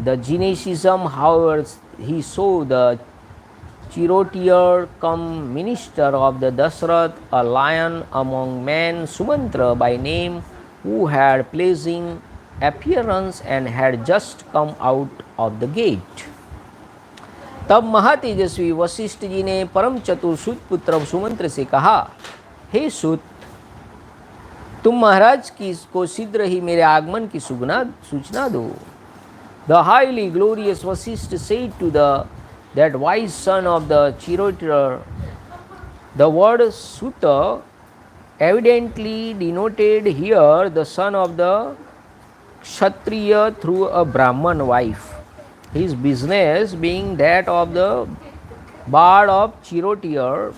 the gymnasium, however, he saw the charioteer cum minister of the Dashrath, a lion among men, Sumantra by name, who had pleasing appearance and had just come out of the gate. तब महातेजस्वी वशिष्ठ जी ने परम चतुर सूत पुत्र सुमंत्र से कहा, हे सूत, तुम महाराज की को शीघ्र ही मेरे आगमन की सूचना दो. The highly glorious Vasishtha said to that wise son of the charioteer. The word Suta evidently denoted here the son of the Kshatriya through a Brahman wife, his business being that of the bard of charioteer.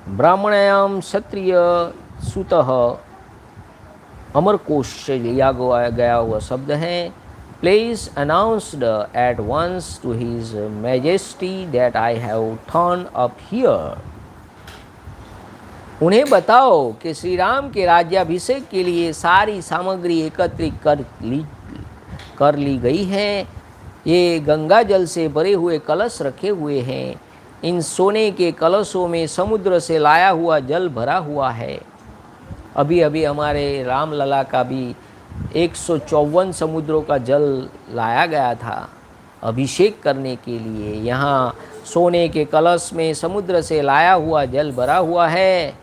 Brahmanayam Kshatriya Sutah अमर कोश से लिया गया हुआ शब्द है. Please announced at once to his majesty that I have turned up here. उन्हें बताओ कि श्री राम के राज्याभिषेक के लिए सारी सामग्री एकत्रित कर ली गई है. ये गंगा जल से भरे हुए कलश रखे हुए हैं. इन सोने के कलशों में समुद्र से लाया हुआ जल भरा हुआ है. अभी अभी हमारे रामलला का भी 154 समुद्रों का जल लाया गया था अभिषेक करने के लिए. यहाँ सोने के कलश में समुद्र से लाया हुआ जल भरा हुआ है.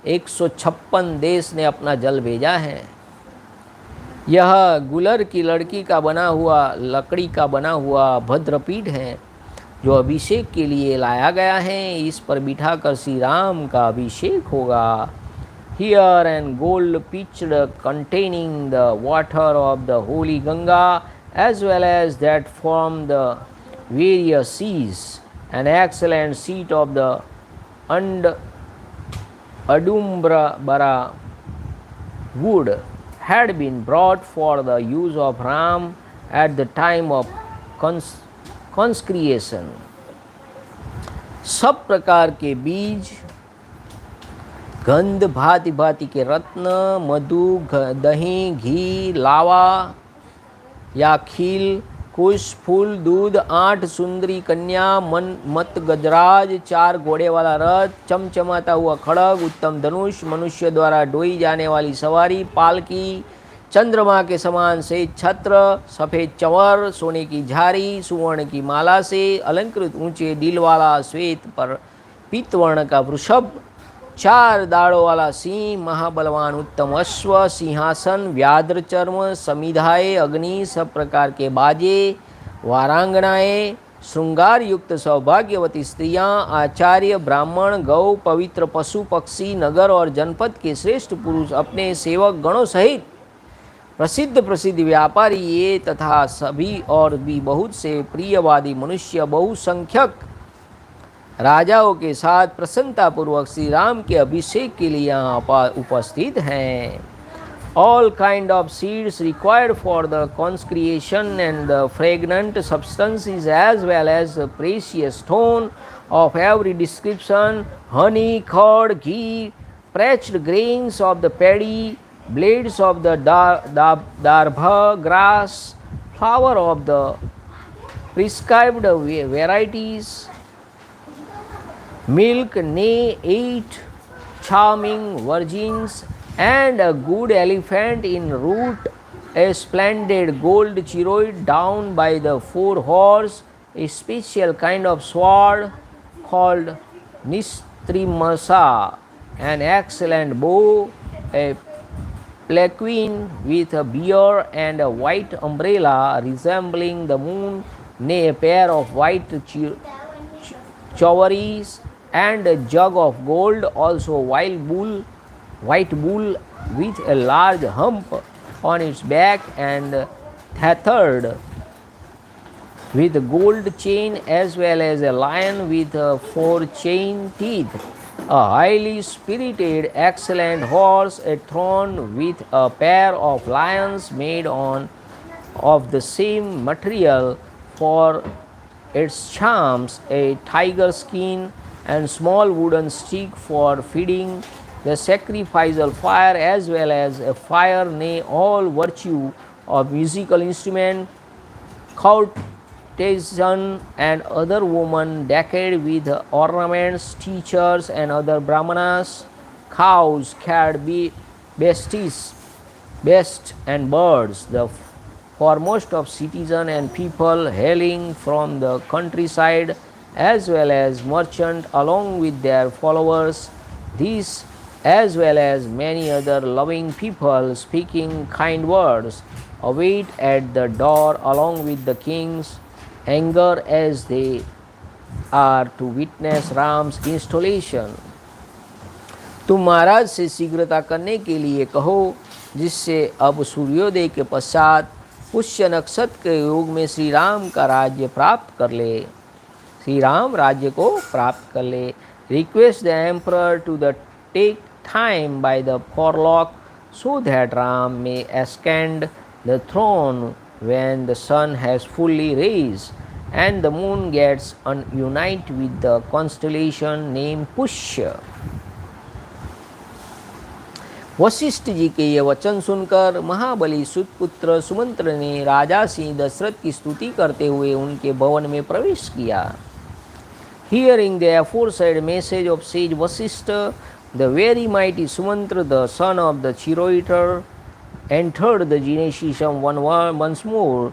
156 देश ने अपना जल भेजा है. यह गुलर की लड़की का बना हुआ लकड़ी का बना हुआ भद्रपीठ है जो अभिषेक के लिए लाया गया है. इस पर बिठाकर श्री राम का अभिषेक होगा. Here and gold pitched containing the water of the holy Ganga as well as that from the various seas, an excellent seat of the Adumbra wood had been brought for the use of Ram at the time of consecration. सब प्रकार के बीज, गंध, भांति भांति के रत्न, मधु, दही, घी, लावा या खील, कुश, फूल, दूध, 8 सुंदरी कन्या, मत गजराज, 4 घोड़े वाला रथ, चमचमाता हुआ खड़ग, उत्तम धनुष, मनुष्य द्वारा ढोई जाने वाली सवारी, पालकी, चंद्रमा के समान से छत्र, सफ़ेद चंवर, सोने की झारी, सुवर्ण की माला से अलंकृत ऊंचे दिल वाला श्वेत पर पीतवर्ण का वृषभ, 4 दाड़ों वाला सिंह, महाबलवान उत्तम अश्व, सिंहासन, व्याघ्र चर्म, समिधाएं, अग्नि, सब प्रकार के बाजे, वारांगनाएं, श्रृंगार युक्त सौभाग्यवती स्त्रियां, आचार्य, ब्राह्मण, गौ, पवित्र पशु पक्षी, नगर और जनपद के श्रेष्ठ पुरुष, अपने सेवक गणों सहित प्रसिद्ध प्रसिद्ध व्यापारी ये तथा सभी और भी बहुत से प्रियवादी मनुष्य बहुसंख्यक राजाओं के साथ प्रसन्नता पूर्वक श्री राम के अभिषेक के लिए यहाँ उपस्थित हैं. All kind of seeds required for the consecration and the fragrant substances as well as the precious stone of every description, honey, curd, ghee, parched grains of the paddy, blades of the darbha grass, flower of the prescribed varieties, milk, nay, 8 charming virgins, and a good elephant in route, a splendid gold chariot down by the 4 horse, a special kind of sword called Nistrimasa, an excellent bow, a palanquin with a bear and a white umbrella resembling the moon, nay, a pair of white chowries, and a jug of gold, also white bull with a large hump on its back and tethered with a gold chain, as well as a lion with 4 chain teeth, a highly spirited excellent horse, a throne with a pair of lions made of the same material for its charms, a tiger skin and small wooden stick for feeding the sacrificial fire, as well as a fire, nay, all virtue of musical instrument, courtesan and other women decked with ornaments, teachers and other brahmanas, cows, cat, beasts and birds, the foremost of citizens and people hailing from the countryside, as well as merchants along with their followers, these as well as many other loving people speaking kind words, await at the door along with the king's anger as they are to witness Ram's installation. तुम महाराज से शीघ्रता करने के लिए कहो, जिससे अब सूर्योदय के पश्चात पुष्य नक्षत्र के योग में श्री राम का राज्य प्राप्त कर ले, श्री राम राज्य को प्राप्त कर ले. Request the emperor to take time by the forelock, so that Ram may ascend the throne when the sun has fully raised and the moon gets unite with the constellation named Pushya. Vashishtha ji के ये वचन सुनकर महाबली सुतपुत्र सुमंत्र ने राजा सिंह दशरथ की स्तुति करते हुए उनके भवन में प्रवेश किया. Hearing the aforesaid message of sage Vasishtha, the very mighty Sumantra, the son of the Chiroeter, entered the gymnasium once more,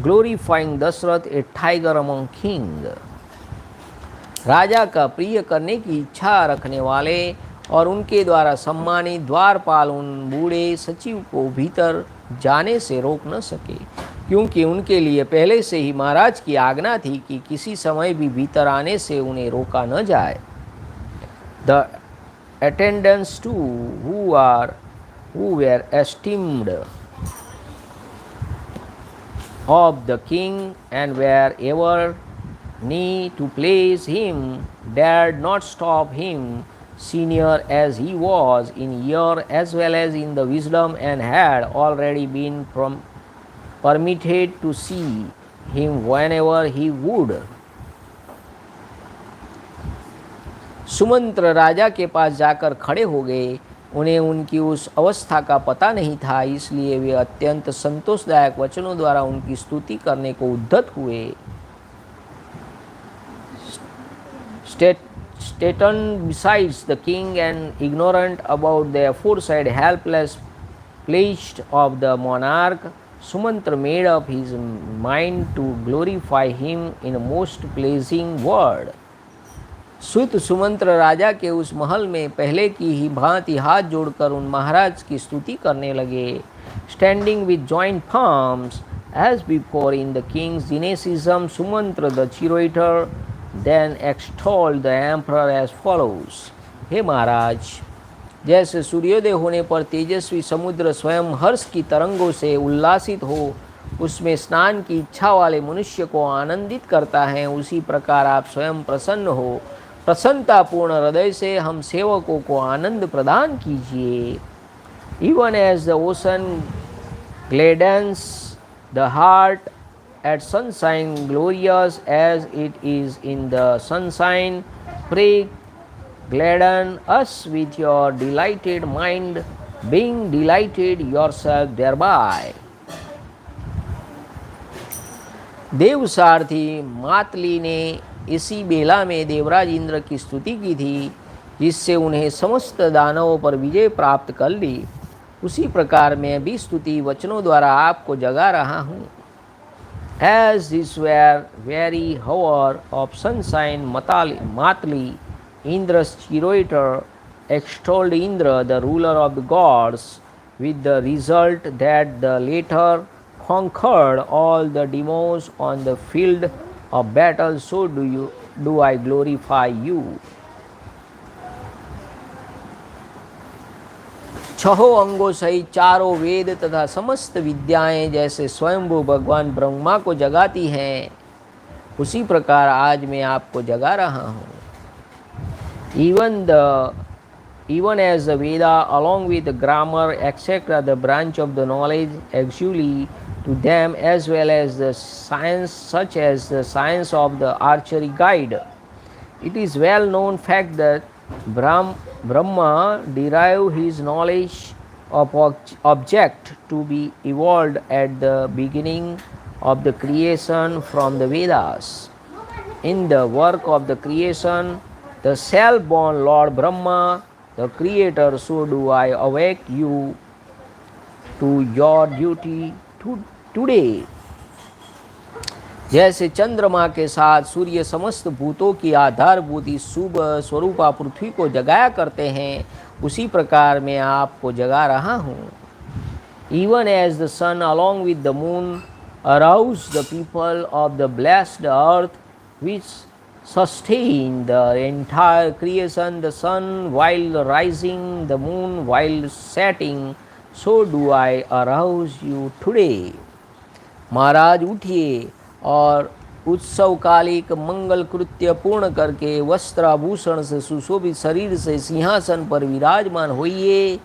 glorifying Dashrath, a tiger among kings. राजा का प्रिय करने की इच्छा रखने वाले और उनके द्वारा सम्मानित द्वारपाल उन बूढ़े सचिव को भीतर जाने से रोक न सके, क्योंकि उनके लिए पहले से ही महाराज की आज्ञा थी कि किसी समय भी भीतर आने से उन्हें रोका न जाए. The attendants too, who were esteemed of the king and were ever near to please him, dared not stop him, senior as he was in year as well as in the wisdom, and had already been permitted to see him whenever he would. Sumantra राजा के पास जाकर खड़े हो गए. उन्हें उनकी उस अवस्था का पता नहीं था, इसलिए वे अत्यंत संतोषदायक वचनों द्वारा उनकी स्तुति करने को उद्यत हुए. Staten besides the king and ignorant about the aforesaid helpless plight of the monarch, Sumantra made up his mind to glorify him in a most pleasing word. सुत सुमंत्र राजा के उस महल में पहले की ही भांति हाथ जोड़कर उन महाराज की स्तुति करने लगे. Standing with joint palms as before in the king's gymnasium, Sumantra the curator then extolled the emperor as follows. हे महाराज, जैसे सूर्योदय होने पर तेजस्वी समुद्र स्वयं हर्ष की तरंगों से उल्लासित हो उसमें स्नान की इच्छा वाले मनुष्य को आनंदित करता है, उसी प्रकार आप स्वयं प्रसन्न हो. प्रसन्नतापूर्ण हृदय से हम सेवकों को आनंद प्रदान कीजिए. Even as the ocean gladdens the heart at sunshine, glorious as it is in the sunshine, pray gladden us with your delighted mind, being delighted yourself thereby. देव सारथी मातली ने इसी बेला में देवराज इंद्र की स्तुति की थी, जिससे उन्हें समस्त दानवों पर विजय प्राप्त कर ली. उसी प्रकार मैं भी स्तुति वचनों द्वारा आपको जगा रहा हूँ. As this were very hour of sunshine, Matli, Indra's curator, extolled Indra, the ruler of the gods, with the result that the latter conquered all the demons on the field of battle. So do I glorify you. छहों अंगों सहित चारों वेद तथा समस्त विद्याएं जैसे स्वयंभू भगवान ब्रह्मा को जगाती हैं, उसी प्रकार आज मैं आपको जगा रहा हूँ. Even as the Veda along with the grammar etc. the branch of the knowledge actually to them, as well as the science such as the science of the archery guide. It is well known fact that Brahma derived his knowledge of object to be evolved at the beginning of the creation from the Vedas. In the work of the creation, the self-born Lord Brahma, the Creator, so do I awake you to your duty today. जैसे चंद्रमा के साथ सूर्य समस्त भूतों की आधारभूत शुभ स्वरूपा पृथ्वी को जगाया करते हैं, उसी प्रकार मैं आपको जगा रहा हूँ. Even as the sun along with the moon arouse the people of the blessed earth which sustain the entire creation, the sun while rising, the moon while setting, so do I arouse you today. महाराज उठिए और उत्सवकालिक मंगल कृत्य पूर्ण करके वस्त्राभूषण से सुशोभित शरीर से सिंहासन पर विराजमान होइए.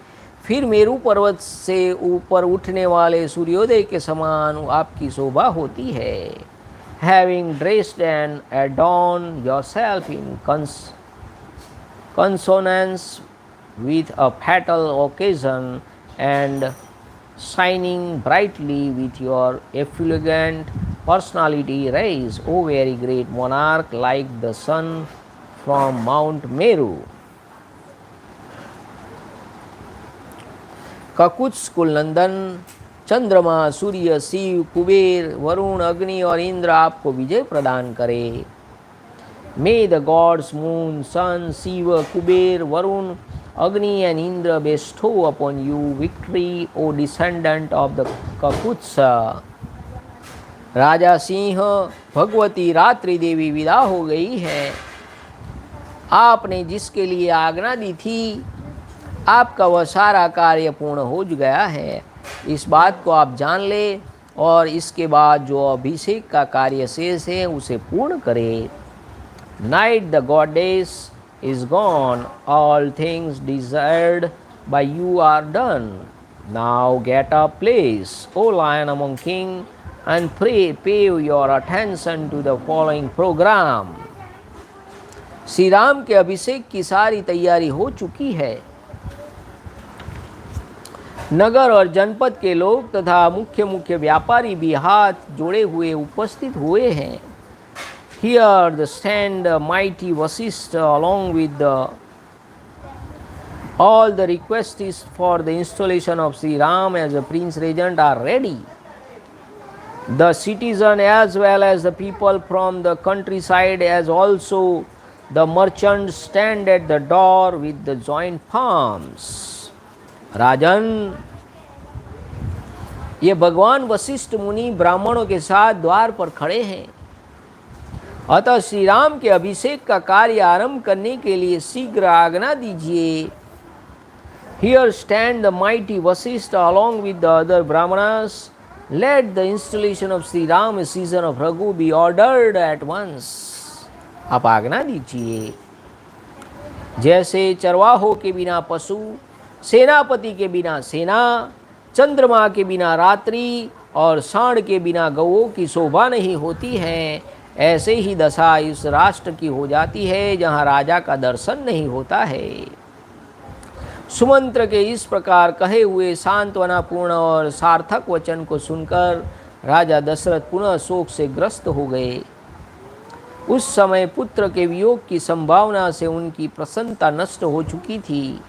फिर मेरू पर्वत से ऊपर उठने वाले सूर्योदय के समान आपकी शोभा होती है. Having dressed and adorned yourself in consonance with a fatal occasion and shining brightly with your effulgent personality, rise, O very great monarch, like the sun from Mount Meru. ककुत्स Kulanandan चंद्रमा, सूर्य, शिव, कुबेर, वरुण, अग्नि और इंद्र आपको विजय प्रदान करे. May the gods moon, sun, Shiva, Kuber, Varun, Agni and Indra bestow upon you victory, O descendant of the Kakutsa. Raja Singh, Bhagwati रात्रि देवी विदा हो गई है. आपने जिसके लिए आज्ञा दी थी, आपका वह सारा कार्य पूर्ण हो गया है. इस बात को आप जान ले और इसके बाद जो अभिषेक का कार्य शेष है उसे पूर्ण करें. Night, the goddess is gone, all things desired by you are done. Now get up, please, O lion among kings, and pay your attention to the following program. Shri Ram के अभिषेक की सारी तैयारी हो चुकी है. नगर और जनपद के लोग तथा मुख्य व्यापारी भी हाथ जोड़े हुए उपस्थित हुए हैं. Here the stand mighty Vashistha along with all the requests for the installation of Sri Ram as a prince regent are ready. The citizen as well as the people from the countryside, as also The merchants stand at the door with the joint palms. राजन, ये भगवान वशिष्ठ मुनि ब्राह्मणों के साथ द्वार पर खड़े हैं। अतः श्री राम के अभिषेक का कार्य आरंभ करने के लिए शीघ्र आज्ञा दीजिए। Here stand the mighty Vashistha along with the other Brahmanas. Let the installation of Sri Ram, a season of Raghu, be ordered at once. आप आज्ञा दीजिए। जैसे चरवाहों के बिना पशु, सेनापति के बिना सेना, चंद्रमा के बिना रात्रि और सांड के बिना गौओं की शोभा नहीं होती है, ऐसे ही दशा इस राष्ट्र की हो जाती है जहाँ राजा का दर्शन नहीं होता है। सुमंत्र के इस प्रकार कहे हुए सांत्वनापूर्ण और सार्थक वचन को सुनकर राजा दशरथ पुनः शोक से ग्रस्त हो गए। उस समय पुत्र के वियोग की संभावना से उनकी प्रसन्नता नष्ट हो चुकी थी।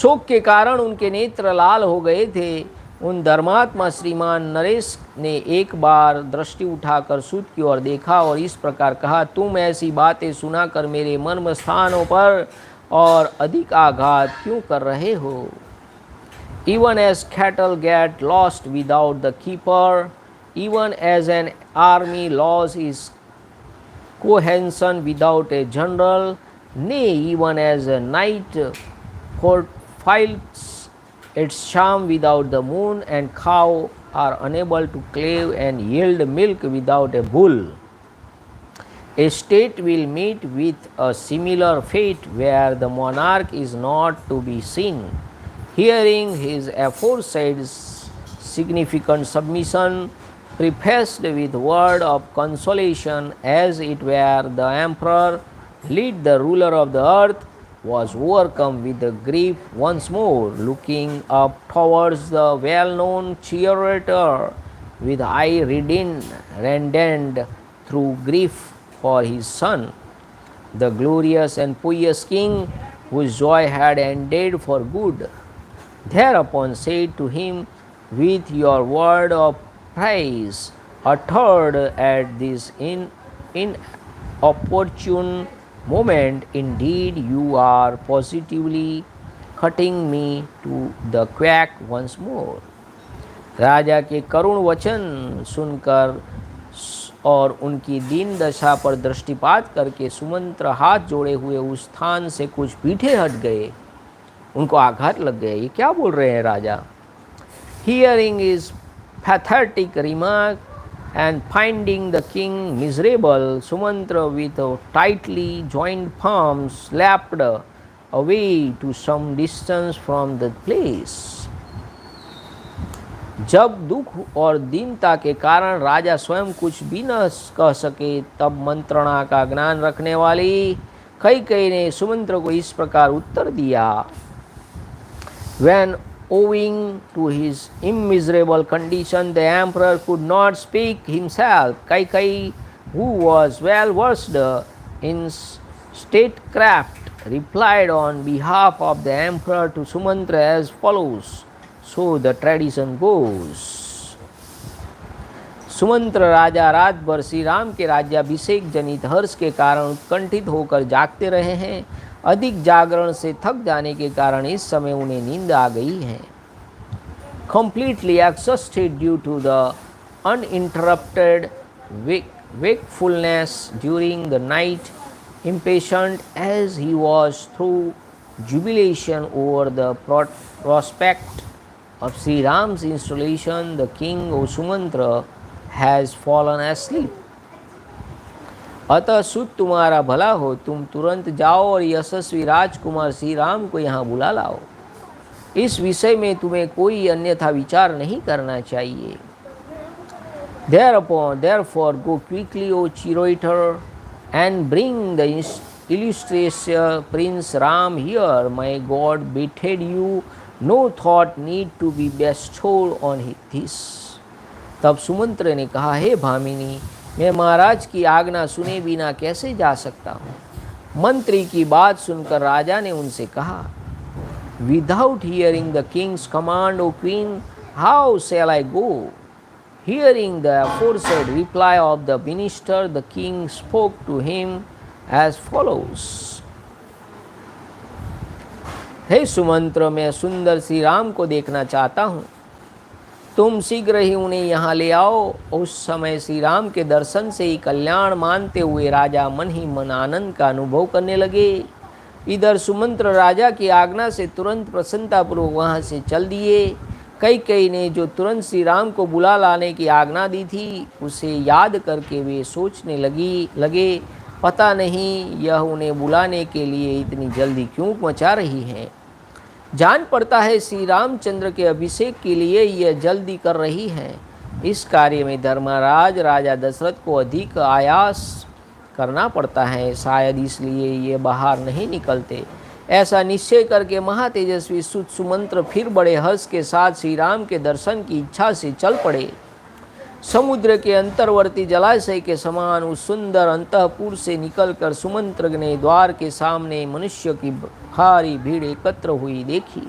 शोक के कारण उनके नेत्र लाल हो गए थे। उन धर्मात्मा श्रीमान नरेश ने एक बार दृष्टि उठाकर सूत की ओर देखा और इस प्रकार कहा, तुम ऐसी बातें सुनाकर मेरे मर्म स्थानों पर और अधिक आघात क्यों कर रहे हो? Even as cattle get lost without the keeper, even as an army loses its cohesion without a general, nay, even as a night fulfills its charm without the moon, and cow are unable to clave and yield milk without a bull. A state will meet with a similar fate where the monarch is not to be seen. Hearing his aforesaid significant submission, prefaced with word of consolation, as it were the emperor, lead the ruler of the earth, was overcome with the grief once more, looking up towards the well-known charioteer with eye reddened through grief for his son, the glorious and pious king, whose joy had ended for good. Thereupon said to him, with your word of praise, uttered at this inopportune moment, indeed you are positively cutting me to the quick once more. राजा के करुण वचन सुनकर और उनकी दीन दशा पर दृष्टिपात करके सुमंत्र हाथ जोड़े हुए उस स्थान से कुछ पीछे हट गए। उनको आघात लग गए, ये क्या बोल रहे हैं राजा? Hearing his pathetic remark and finding the king miserable, Sumantra with tightly joined palms slapped away to some distance from the place. जब दुख और दीनता के कारण राजा स्वयं कुछ भी न कह सके, तब मंत्रणा का ज्ञान रखने वाली कैकेयी ने सुमंत्र को इस प्रकार उत्तर दिया। When owing to his immiserable condition the emperor could not speak himself, Kaikai, who was well versed in statecraft, replied on behalf of the emperor to Sumantra as follows. So the tradition goes. Sumantra राजा रात भर श्री राम के राज्याभिषेक जनित हर्ष के कारण उत्कंठित होकर जागते रहे हैं। अधिक जागरण से थक जाने के कारण इस समय उन्हें नींद आ गई है। Completely exhausted due to the uninterrupted wakefulness during the night, impatient as he was through jubilation over the prospect of Sri Ram's installation, the king of Sumantra has fallen asleep. अतः सुत तुम्हारा भला हो, तुम तुरंत जाओ और यशस्वी राजकुमार श्री राम को यहाँ बुला लाओ। इस विषय में तुम्हें कोई अन्यथा विचार नहीं करना चाहिए। Therefore go quickly, O charioteer, and bring the illustrious Prince Ram here. My God bided you, no thought need to be bestowed on this. तब सुमंत्र ने कहा, हे भामिनी, मैं महाराज की आज्ञा सुने बिना कैसे जा सकता हूँ? मंत्री की बात सुनकर राजा ने उनसे कहा, Without hearing the king's command, O queen, how shall I go? Hearing the aforesaid reply of the minister, the king spoke to him as follows. हे सुमंत्र, मैं सुंदर श्री राम को देखना चाहता हूँ, तुम शीघ्र ही उन्हें यहाँ ले आओ। उस समय श्री राम के दर्शन से ही कल्याण मानते हुए राजा मन ही मन आनंद का अनुभव करने लगे। इधर सुमंत्र राजा की आज्ञा से तुरंत प्रसन्नतापूर्वक वहाँ से चल दिए। कैकेयी ने जो तुरंत श्री राम को बुला लाने की आज्ञा दी थी, उसे याद करके वे सोचने लगे, पता नहीं यह उन्हें बुलाने के लिए इतनी जल्दी क्यों मचा रही है। जान पड़ता है श्री रामचंद्र के अभिषेक के लिए यह जल्दी कर रही है। इस कार्य में धर्मराज राजा दशरथ को अधिक आयास करना पड़ता है, शायद इसलिए ये बाहर नहीं निकलते। ऐसा निश्चय करके महातेजस्वी सुत सुमंत्र फिर बड़े हर्ष के साथ श्री राम के दर्शन की इच्छा से चल पड़े। समुद्र के अंतर्वर्ती जलाशय के समान उस सुंदर अंतःपुर से निकलकर सुमंत्र ने द्वार के सामने मनुष्य की भारी भीड़ एकत्र हुई देखी।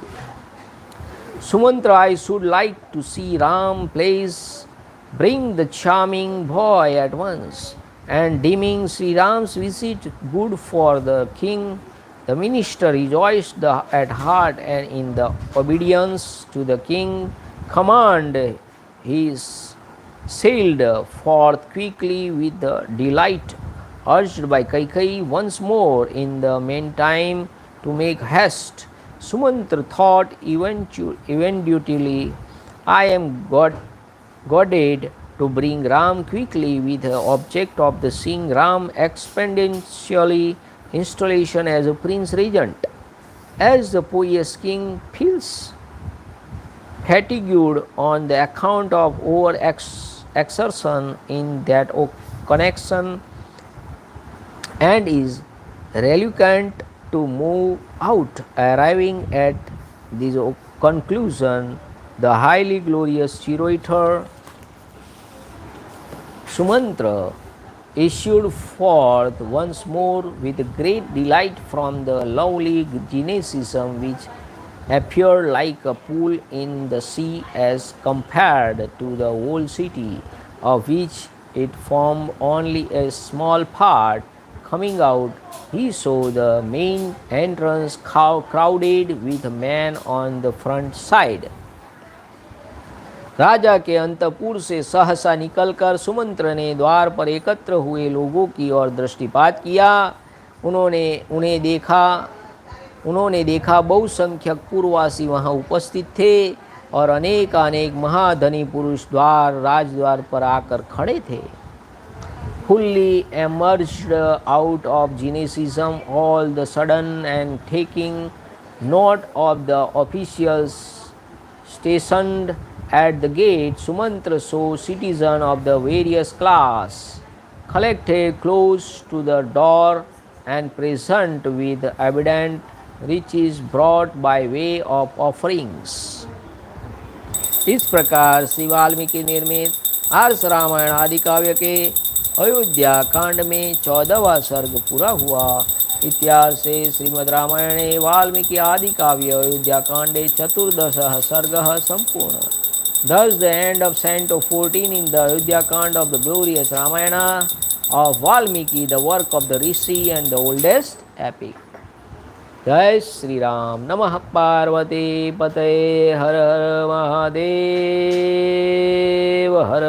Sumantra, I should like to see Ram please bring the charming boy at once, and deeming Sri Ram's visit good for the king, the minister rejoiced at heart, and in the obedience to the king command he sailed forth quickly with the delight, urged by Kaikai once more in the meantime to make haste. Sumantra thought eventually, I am goaded to bring Ram quickly with the object of the seeing Ram expeditiously installation as a prince regent. As the pious king feels fatigued on the account of over exertion in that connection and is reluctant to move out, arriving at this conclusion, the highly glorious charioteer Sumantra issued forth once more with great delight from the lovely Genesism, which appeared like a pool in the sea as compared to the whole city, of which it formed only a small part. Coming out, he saw the main entrance crowded with men on the front side. राजा के अंतपुर से सहसा निकलकर सुमंत्र ने द्वार पर एकत्र हुए लोगों की ओर दृष्टिपात किया। उन्होंने देखा बहुसंख्यक पूर्ववासी वहाँ उपस्थित थे और अनेक महाधनी पुरुष राजद्वार पर आकर खड़े थे। Fully emerged out of Genesism all the sudden, and taking note of the officials stationed at the gate, Sumantra saw citizens of the various class collected close to the door and present with abundant riches brought by way of offerings. इस प्रकार श्री वाल्मीकि निर्मित आर्ष रामायण आदि काव्य के अयोध्या कांड में 14वां सर्ग पूरा हुआ। इत्यार्षे श्रीमद् रामायणे वाल्मीकि आदि काव्य अयोध्या कांडे 14 सर्गः संपूर्ण। Thus the end of Canto 14 in the Ayodhyakand of the glorious Ramayana of Valmiki, the work of the Rishi and the oldest epic. Jai Sri Ram. Namah Parvati Pate. Har Har Mahadev. Har.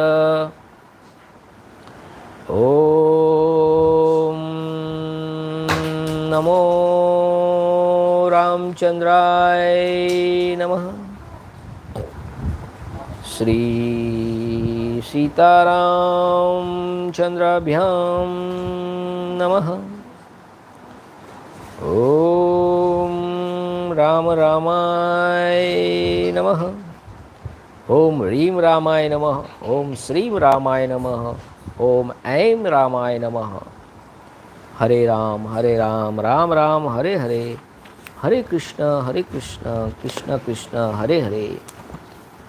Om Namo Ramchandrai Namah. Shri सीतारामचंद्राभ्यां नमः। ओम राम रामाय नमः। ओम ह्रीं रामाय नमः। ओम श्रीं रामाय नमः। ओम ऐं रामाय नमः। हरे राम राम राम हरे हरे, हरे कृष्ण कृष्ण कृष्ण हरे हरे,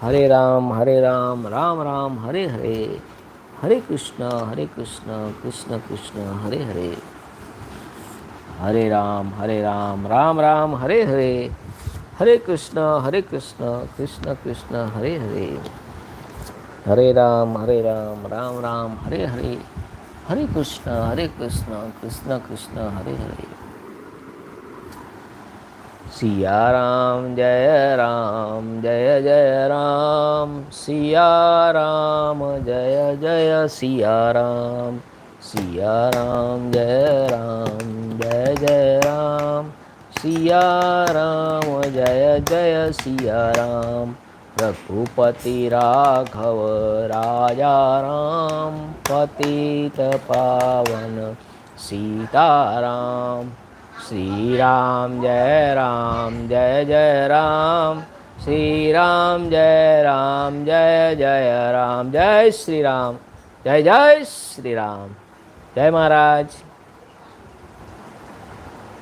हरे राम राम राम हरे हरे, हरे कृष्ण कृष्ण कृष्ण हरे हरे, हरे राम राम राम हरे हरे, हरे कृष्ण कृष्ण कृष्ण हरे हरे, हरे राम राम राम हरे हरे, हरे कृष्ण कृष्ण कृष्ण हरे हरे। सिया राम जय राम सिया राम जय जय सिया राम जय राम सिया राम जय जय सिया राम। रघुपति राघव राजा राम पतित पावन सीताराम। श्री राम जय जय राम श्री राम जय जय राम। जय श्री राम जय श्री राम। जय महाराज।